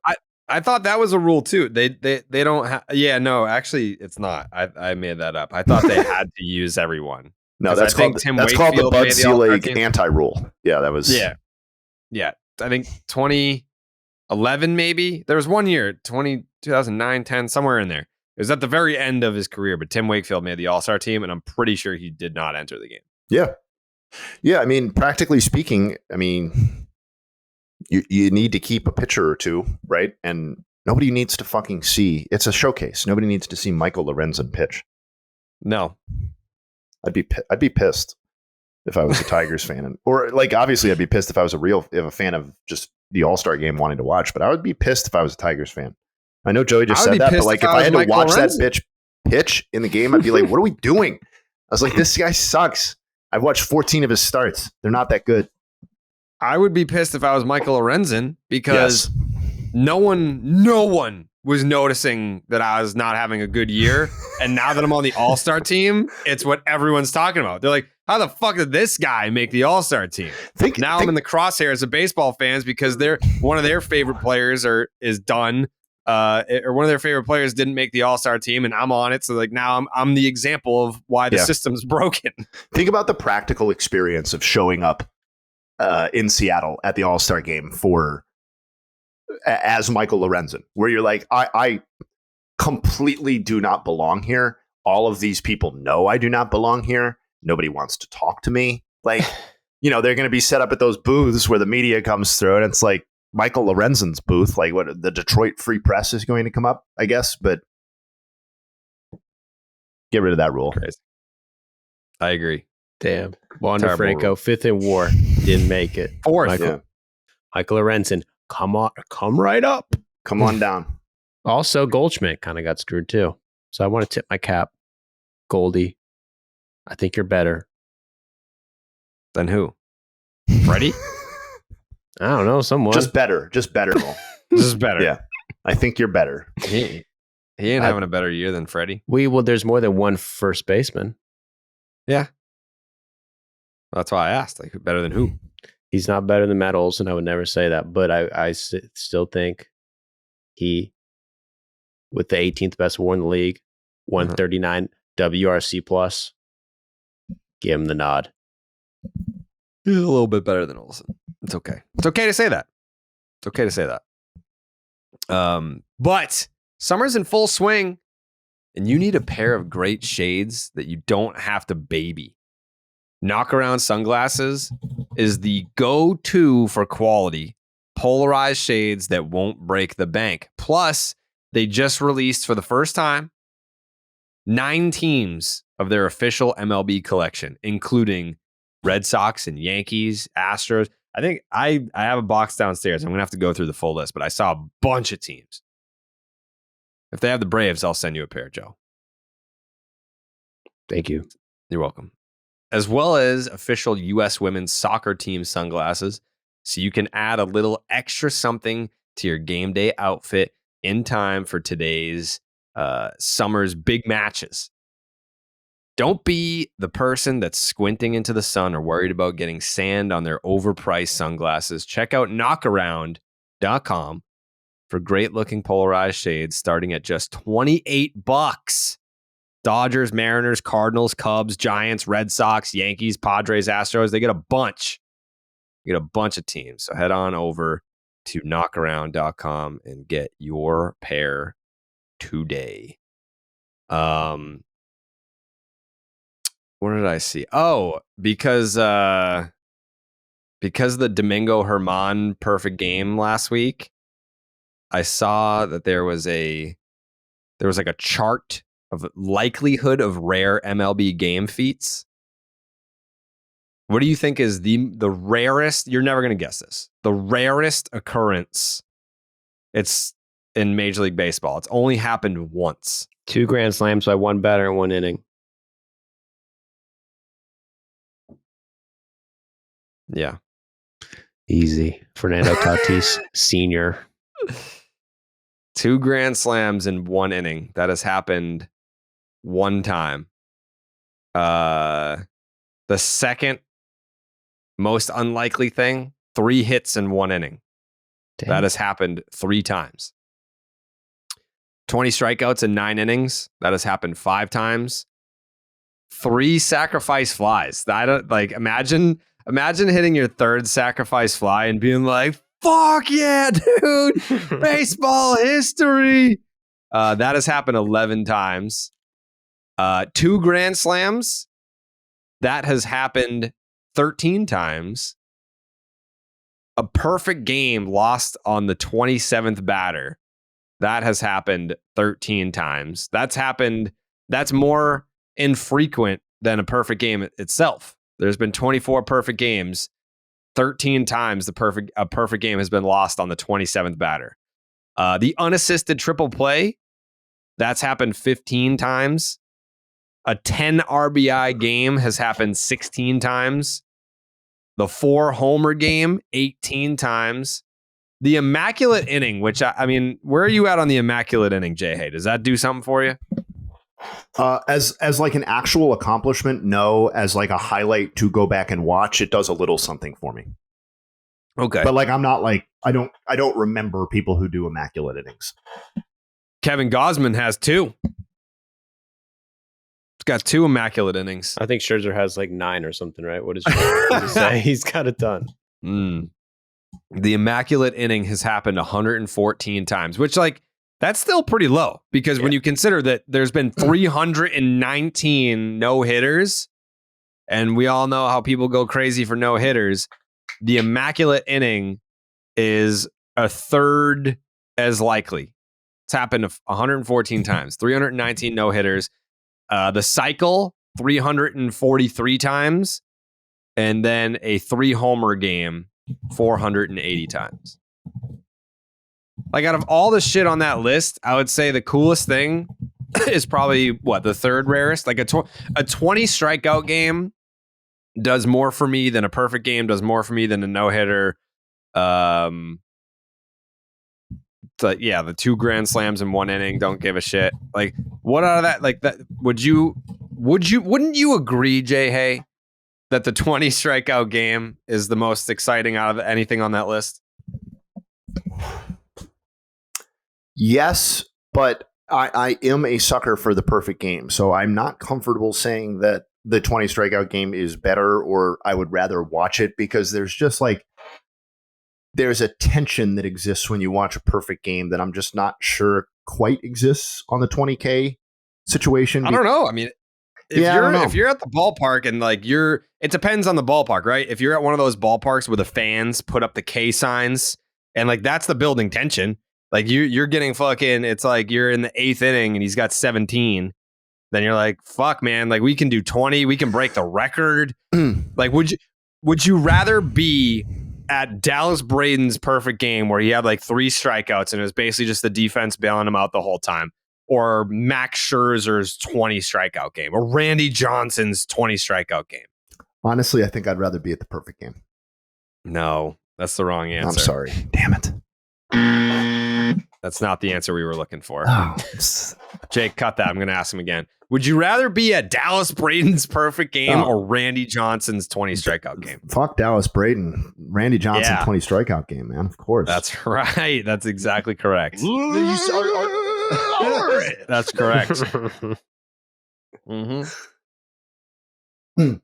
I thought that was a rule too. They don't have. Yeah, no, actually, it's not. I made that up. I thought they had to use everyone. No, that's called the Bud Selig anti-rule. Yeah, that was. Yeah. I think 2011 maybe. There was one year, 2009, 10, somewhere in there. It was at the very end of his career, but Tim Wakefield made the All-Star team, and I'm pretty sure he did not enter the game. Yeah. Yeah, I mean, practically speaking, I mean, you need to keep a pitcher or two, right? And nobody needs to fucking see. It's a showcase. Nobody needs to see Michael Lorenzen pitch. No. I'd be pissed. if I was a Tigers fan. Or like, obviously I'd be pissed if I was a fan of just the All-Star game wanting to watch, but I would be pissed if I was a Tigers fan. I know Joey just said that, but like if I had to watch that bitch pitch in the game, I'd be like, what are we doing? I was like, this guy sucks. I've watched 14 of his starts. They're not that good. I would be pissed if I was Michael Lorenzen because no one was noticing that I was not having a good year. And now that I'm on the All-Star team, it's what everyone's talking about. They're like, how the fuck did this guy make the All-Star team? I'm in the crosshairs of baseball fans because one of their favorite players is done. Or one of their favorite players didn't make the All-Star team, and I'm on it. So like now I'm the example of why the system's broken. Think about the practical experience of showing up in Seattle at the All-Star game as Michael Lorenzen, where you're like, I completely do not belong here. All of these people know I do not belong here. Nobody wants to talk to me. Like, they're going to be set up at those booths where the media comes through, and it's like Michael Lorenzen's booth, like what the Detroit Free Press is going to come up, I guess. But get rid of that rule. Crazy. I agree. Damn. Wander Franco, 5th in WAR, didn't make it. 4th. Michael Lorenzen, come right up. Come on down. Also, Goldschmidt kind of got screwed too. So I want to tip my cap. Goldie, I think you're better. Than who? Freddie? I don't know, someone. Just better. Just better. Yeah. I think you're better. He ain't having a better year than Freddie. There's more than one first baseman. Yeah. That's why I asked. Like, better than who? He's not better than Matt Olson. I would never say that. But I still think he, with the 18th best WAR in the league, 139 WRC plus, give him the nod. He's a little bit better than Olson. It's okay. It's okay to say that. But summer's in full swing, and you need a pair of great shades that you don't have to baby. Knockaround Sunglasses is the go-to for quality, polarized shades that won't break the bank. Plus, they just released for the first time 9 teams of their official MLB collection, including Red Sox and Yankees, Astros. I think I have a box downstairs. I'm going to have to go through the full list, but I saw a bunch of teams. If they have the Braves, I'll send you a pair, Joe. Thank you. You're welcome. As well as official U.S. women's soccer team sunglasses, so you can add a little extra something to your game day outfit in time for today's summer's big matches. Don't be the person that's squinting into the sun or worried about getting sand on their overpriced sunglasses. Check out knockaround.com for great-looking polarized shades starting at just $28. Dodgers, Mariners, Cardinals, Cubs, Giants, Red Sox, Yankees, Padres, Astros. They get a bunch. You get a bunch of teams. So head on over to knockaround.com and get your pair today. What did I see? Oh, because the Domingo Germán perfect game last week, I saw that there was like a chart of likelihood of rare MLB game feats. What do you think is the rarest? You're never going to guess this. The rarest occurrence. It's in Major League Baseball. It's only happened once. 2 grand slams by one batter in one inning. Yeah. Easy. Fernando Tatis Sr. 2 grand slams in one inning. That has happened one time. The second most unlikely thing, 3 hits in one inning. Damn. That has happened 3 times. 20 strikeouts in 9 innings. That has happened 5 times. 3 sacrifice flies. I don't like imagine hitting your 3rd sacrifice fly and being like, fuck yeah, dude. Baseball history. That has happened 11 times. 2 grand slams. That has happened 13 times. A perfect game lost on the 27th batter. That has happened 13 times. That's more infrequent than a perfect game itself. There's been 24 perfect games. 13 times a perfect game has been lost on the 27th batter. The unassisted triple play, that's happened 15 times. A 10 RBI game has happened 16 times. The 4 homer game, 18 times. The immaculate inning, which I mean, where are you at on the immaculate inning, Jay? Hey, does that do something for you? As like an actual accomplishment, no. As like a highlight to go back and watch, it does a little something for me. Okay. But like, I'm not like, I don't remember people who do immaculate innings. Kevin Gausman has 2. He's got 2 immaculate innings. I think Scherzer has like 9 or something, right? What does he say? He's got it done. The immaculate inning has happened 114 times, which like that's still pretty low because when you consider that there's been 319 no-hitters, and we all know how people go crazy for no-hitters, the immaculate inning is a third as likely. It's happened 114 times, 319 no-hitters. The cycle, 343 times, and then a 3-homer game, 480 times. Like, out of all the shit on that list, I would say the coolest thing is probably, the third rarest? Like, a 20 strikeout game does more for me than a perfect game, does more for me than a no-hitter. The 2 grand slams in 1 inning, don't give a shit. Like, what out of that? Like, that wouldn't you agree, Jay Hay, that the 20 strikeout game is the most exciting out of anything on that list? Yes, but I am a sucker for the perfect game. So I'm not comfortable saying that the 20 strikeout game is better or I would rather watch it because there's just like, there's a tension that exists when you watch a perfect game that I'm just not sure quite exists on the 20K situation. I don't know. I mean, if you're at the ballpark and like it depends on the ballpark, right? If you're at one of those ballparks where the fans put up the K signs and like that's the building tension, like you're getting fucking, it's like you're in the 8th inning and he's got 17. Then you're like, fuck, man, like we can do 20, we can break the record. Like, would you rather be at Dallas Braden's perfect game where he had like 3 strikeouts and it was basically just the defense bailing him out the whole time, or Max Scherzer's 20 strikeout game, or Randy Johnson's 20 strikeout game? Honestly, I think I'd rather be at the perfect game. No, that's the wrong answer. I'm sorry. Damn it. That's not the answer we were looking for. Oh. Jake, cut that. I'm going to ask him again. Would you rather be at Dallas Braden's perfect game or Randy Johnson's 20 strikeout game? Fuck Dallas Braden. Randy Johnson 20 strikeout game, man. Of course. That's right. That's exactly correct. That's correct. Mm-hmm.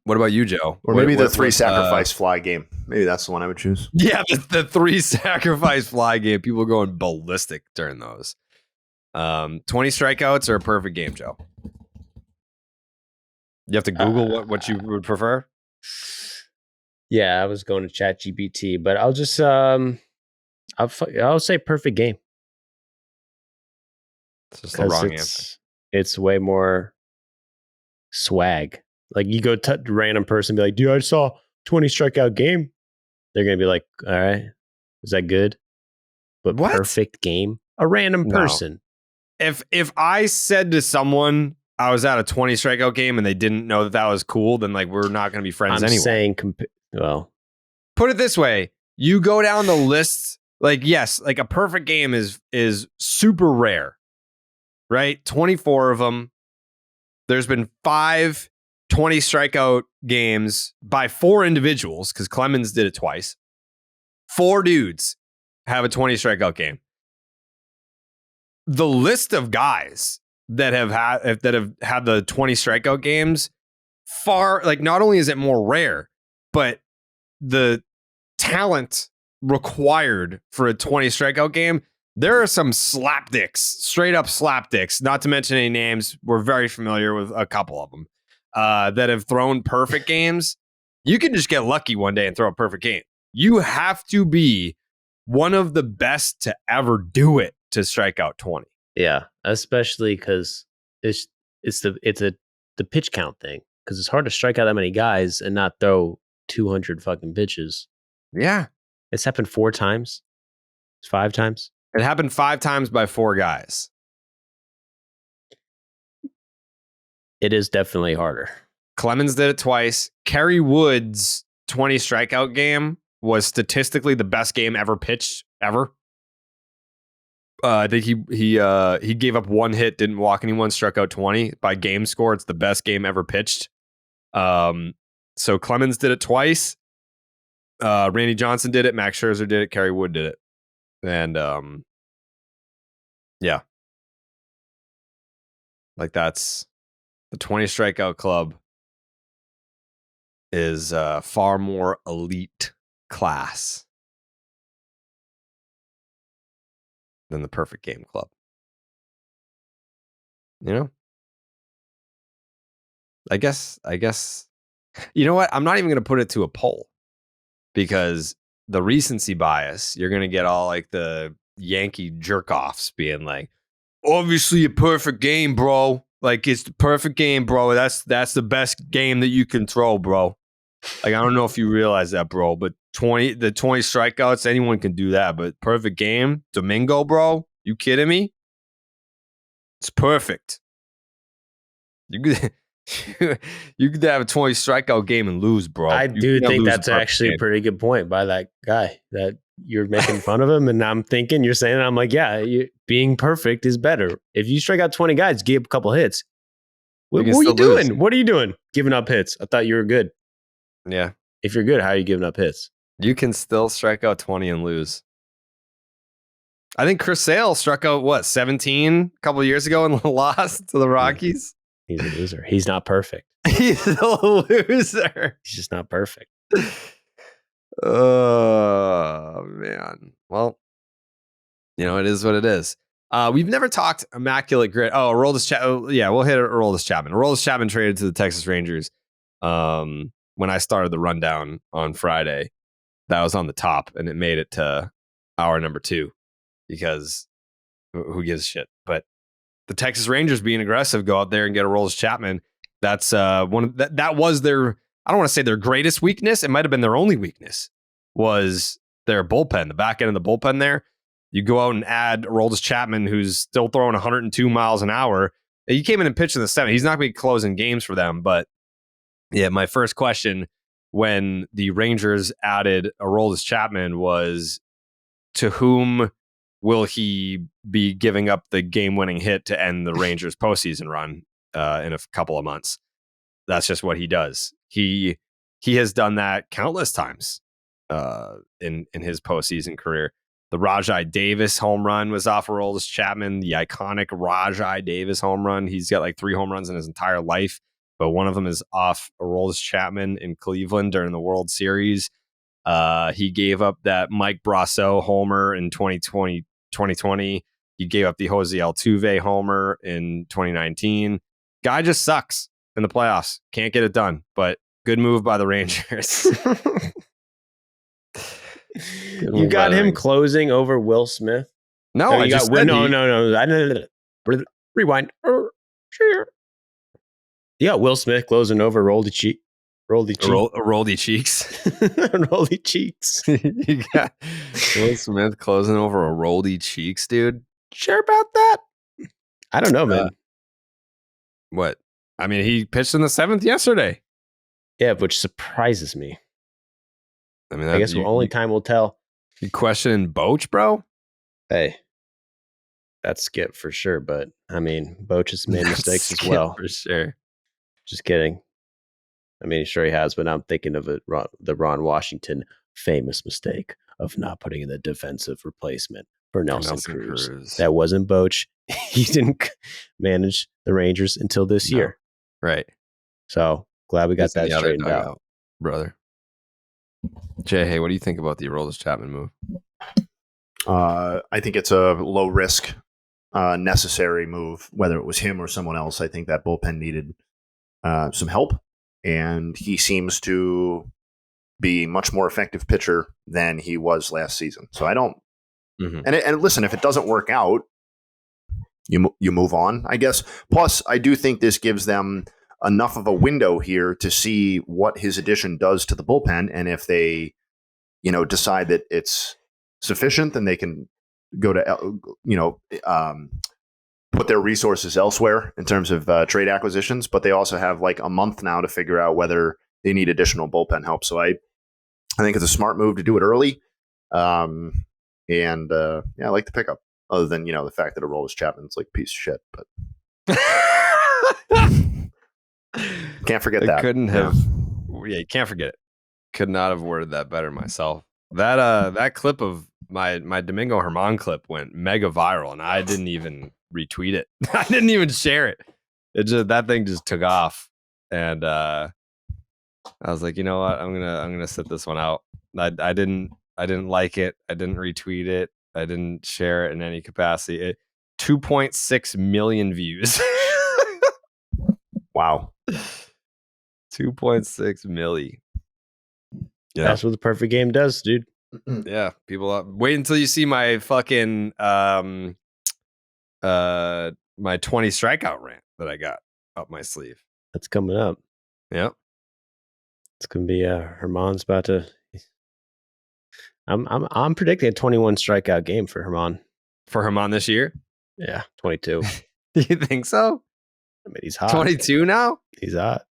What about you, Joe? Or maybe the 3 sacrifice fly game. Maybe that's the one I would choose. Yeah, the 3 sacrifice fly game. People going ballistic during those. 20 strikeouts or a perfect game, Joe? You have to Google what you would prefer? Yeah, I was going to ChatGPT, but I'll just I'll say perfect game. It's just the wrong answer. It's way more swag. Like you go to a random person and be like, dude, I saw 20 strikeout game. They're going to be like, all right, is that good? But what? Perfect game? A random person. If I said to someone I was at a 20 strikeout game and they didn't know that was cool, then like we're not going to be friends anyway. I'm saying, put it this way. You go down the list, like, yes, like a perfect game is super rare, right? 24 of them. There's been 5 20 strikeout games by 4 individuals because Clemens did it twice. 4 dudes have a 20 strikeout game. The list of guys that have had the 20 strikeout games far, like, not only is it more rare, but the talent required for a 20 strikeout game, there are some slapdicks, straight up slapdicks, not to mention any names. We're very familiar with a couple of them that have thrown perfect games. You can just get lucky one day and throw a perfect game. You have to be one of the best to ever do it to strike out 20. Yeah, especially because it's the pitch count thing. because it's hard to strike out that many guys and not throw 200 fucking pitches. Yeah. It's happened 4 times. 5 times. It happened 5 times by 4 guys. It is definitely harder. Clemens did it twice. Kerry Wood's 20 strikeout game was statistically the best game ever pitched ever. I think he gave up 1 hit, didn't walk anyone, struck out 20 by game score. It's the best game ever pitched. So Clemens did it twice. Randy Johnson did it. Max Scherzer did it. Kerry Wood did it. And yeah, like that's the 20 strikeout club is far more elite class than the perfect game club. You know? I guess, you know what? I'm not even going to put it to a poll because the recency bias, you're going to get all like the Yankee jerk offs being like, obviously a perfect game, bro. Like it's the perfect game, bro. That's the best game that you can throw, bro. Like, I don't know if you realize that, bro, but 20 strikeouts, anyone can do that. But perfect game, Domingo, bro. You kidding me? It's perfect. You could have a 20 strikeout game and lose, bro. I do think that's actually a pretty good point by that guy that you're making fun of him. And I'm thinking, you're saying, I'm like, yeah, being perfect is better. If you strike out 20 guys, give a couple hits. What are you doing? Lose. What are you doing? Giving up hits. I thought you were good. Yeah. If you're good, how are you giving up hits? You can still strike out 20 and lose. I think Chris Sale struck out, 17 a couple of years ago and lost to the Rockies? He's a loser. He's not perfect. He's a loser. He's just not perfect. Oh, man. Well, it is what it is. We've never talked immaculate grid. Oh, Aroldis Chapman. Yeah, we'll hit Aroldis Chapman. Aroldis Chapman traded to the Texas Rangers. When I started the rundown on Friday, that was on the top, and it made it to hour number 2 because who gives a shit? But the Texas Rangers being aggressive, go out there and get Aroldis Chapman. That's that was their, I don't want to say their greatest weakness. It might have been their only weakness was their bullpen, the back end of the bullpen there. You go out and add Aroldis Chapman, who's still throwing 102 miles an hour. He came in and pitched in the 7th. He's not going to be closing games for them, but yeah, my first question when the Rangers added Aroldis Chapman was, to whom will he be giving up the game-winning hit to end the Rangers' postseason run in a couple of months? That's just what he does. He has done that countless times in his postseason career. The Rajai Davis home run was off Aroldis Chapman, the iconic Rajai Davis home run. He's got like 3 home runs in his entire life, but one of them is off Aroldis Chapman in Cleveland during the World Series. He gave up that Mike Brasso homer in 2020. He gave up the Jose Altuve homer in 2019. Guy just sucks in the playoffs. Can't get it done, but good move by the Rangers. You got him closing over Will Smith? No, I just said no. Rewind. You got Will Smith closing over Roldy Cheeks. Roldy Cheeks. Roldy Cheeks. You got Will Smith closing over a Roldy Cheeks, dude. Sure about that? I don't know, man. What? I mean, he pitched in the 7th yesterday. Yeah, which surprises me. I mean, I guess only time will tell. You questioning Boch, bro? Hey, that's Skip for sure. But I mean, Boch has made mistakes as well. For sure. Just kidding. I mean, sure he has, but I'm thinking of the Ron Washington famous mistake of not putting in the defensive replacement for Nelson Cruz. That wasn't Boch. He didn't manage the Rangers until this year. Right. So glad we got that straightened out. Brother. Jay, hey, what do you think about the Aroldis Chapman move? I think it's a low risk, necessary move, whether it was him or someone else. I think that bullpen needed some help, and he seems to be much more effective pitcher than he was last season. So I don't. Mm-hmm. And listen, if it doesn't work out, you move on, I guess. Plus, I do think this gives them enough of a window here to see what his addition does to the bullpen, and if they, decide that it's sufficient, then they can go to, put their resources elsewhere in terms of trade acquisitions. But they also have like a month now to figure out whether they need additional bullpen help. So I think it's a smart move to do it early. I like the pickup. Other than the fact that Aroldis Chapman's like a piece of shit, but can't forget that. Couldn't have. Yeah, you can't forget it. Could not have worded that better myself. That clip of my Domingo Germán clip went mega viral, and I didn't even retweet it. I didn't even share it. That thing just took off, and I was like, you know what? I'm gonna sit this one out. I didn't like it. I didn't retweet it. I didn't share it in any capacity. 2.6 million views. Wow. 2.6 milli. Yeah. That's what the perfect game does, dude. Yeah. People wait until you see my fucking my 20 strikeout rant that I got up my sleeve. That's coming up. Yep. It's gonna be Germán's about to. I'm predicting a 21 strikeout game for Germán. For Germán this year? Yeah, 22. You think so? I mean, he's hot. 22 now? He's hot.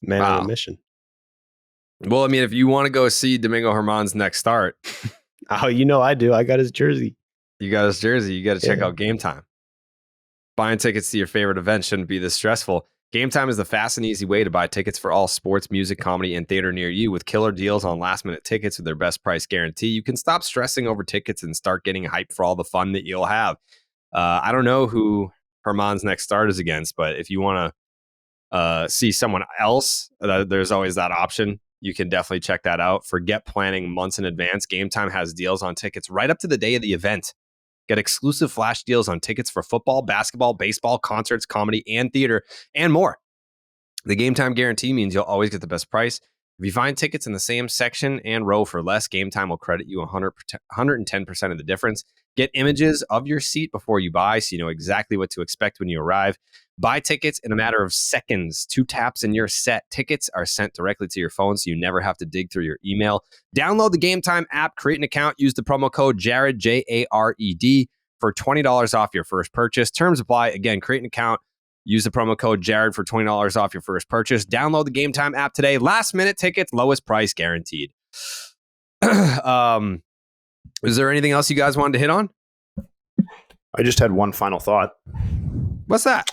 Man on a mission. Well, I mean, if you want to go see Domingo Germán's next start. Oh, I do. I got his jersey. You got his jersey. You got to check out Game Time. Buying tickets to your favorite event shouldn't be this stressful. Game Time is the fast and easy way to buy tickets for all sports, music, comedy, and theater near you. With killer deals on last-minute tickets with their best price guarantee, you can stop stressing over tickets and start getting hyped for all the fun that you'll have. I don't know who Germán's next start is against, but if you want to see someone else, there's always that option. You can definitely check that out. Forget planning months in advance. Game Time has deals on tickets right up to the day of the event. Get exclusive flash deals on tickets for football, basketball, baseball, concerts, comedy, and theater, and more. The Game Time guarantee means you'll always get the best price. If you find tickets in the same section and row for less, Game Time will credit you 110% of the difference. Get images of your seat before you buy so you know exactly what to expect when you arrive. Buy tickets in a matter of seconds. 2 taps and you're set. Tickets are sent directly to your phone so you never have to dig through your email. Download the Game Time app, create an account, use the promo code Jared, Jared, for $20 off your first purchase. Terms apply. Again, create an account, use the promo code Jared for $20 off your first purchase. Download the Game Time app today. Last minute tickets, lowest price guaranteed. Is there anything else you guys wanted to hit on? I just had one final thought. What's that?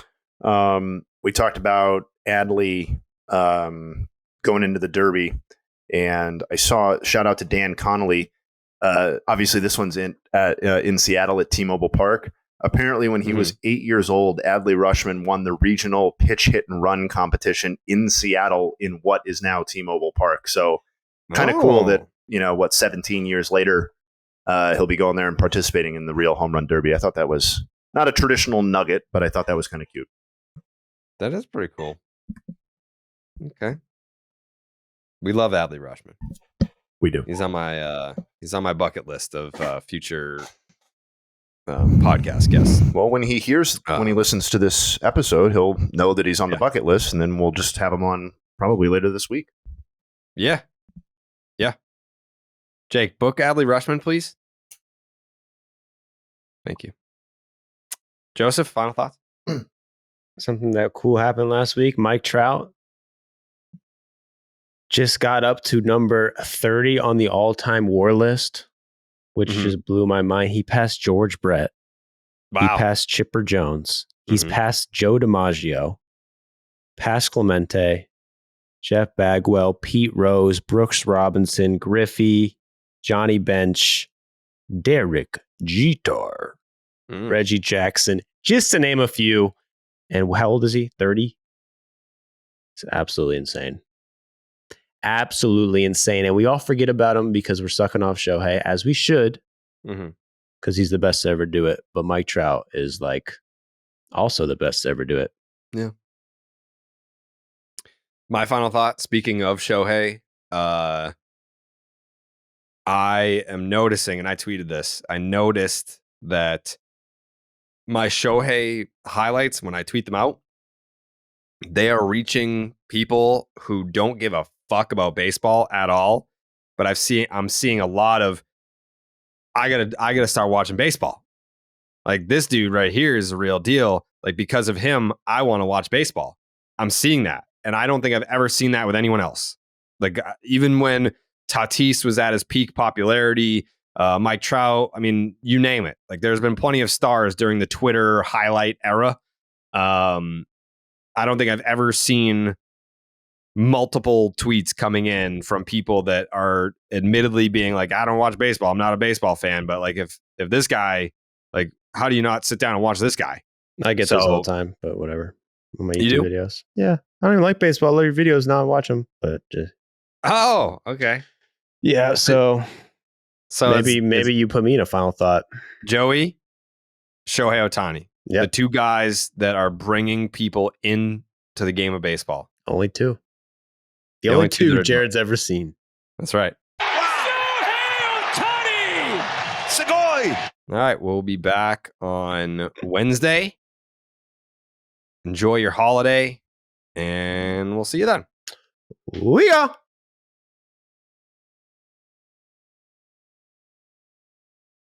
We talked about Adley going into the Derby, and I saw shout out to Dan Connolly. Obviously, this one's in Seattle at T-Mobile Park. Apparently, when he was 8 years old, Adley Rutschman won the regional pitch, hit, and run competition in Seattle in what is now T-Mobile Park. So kind of cool that, 17 years later, he'll be going there and participating in the real home run derby. I thought that was not a traditional nugget, but I thought that was kind of cute. That is pretty cool. Okay. We love Adley Rutschman. We do. He's on my bucket list of future podcast guests. Well, when he listens to this episode, he'll know that he's on the bucket list, and then we'll just have him on probably later this week. Yeah. Jake, book Adley Rutschman, please. Thank you. Joseph, final thoughts? Something that cool happened last week. Mike Trout just got up to number 30 on the all-time WAR list, which just blew my mind. He passed George Brett. Wow. He passed Chipper Jones. He's passed Joe DiMaggio, passed Clemente, Jeff Bagwell, Pete Rose, Brooks Robinson, Griffey, Johnny Bench, Derek Jeter, Reggie Jackson, just to name a few. And how old is he? 30? It's absolutely insane. Absolutely insane. And we all forget about him because we're sucking off Shohei, as we should, because he's the best to ever do it. But Mike Trout is also the best to ever do it. Yeah. My final thought, speaking of Shohei, I am noticing, and I tweeted this, I noticed that my Shohei highlights, when I tweet them out, they are reaching people who don't give a fuck about baseball at all. But I'm seeing a lot of I gotta start watching baseball. Like this dude right here is a real deal. Like because of him, I want to watch baseball. I'm seeing that, and I don't think I've ever seen that with anyone else. Like even when Tatis was at his peak popularity, Mike Trout, I mean, you name it. Like there's been plenty of stars during the Twitter highlight era. I don't think I've ever seen multiple tweets coming in from people that are admittedly being like, I don't watch baseball. I'm not a baseball fan. But like, if this guy, like, how do you not sit down and watch this guy? I get this all the time, but whatever. On my You YouTube videos. Yeah. I don't even like baseball. I love your videos. Now I watch them, but just. Oh, okay. Yeah. So maybe you put me in a final thought. Joey, Shohei Ohtani. Yeah. The two guys that are bringing people into the game of baseball. Only two. The only two Jared's ever seen. That's right. Segoy! All right. We'll be back on Wednesday. Enjoy your holiday, and we'll see you then. We are.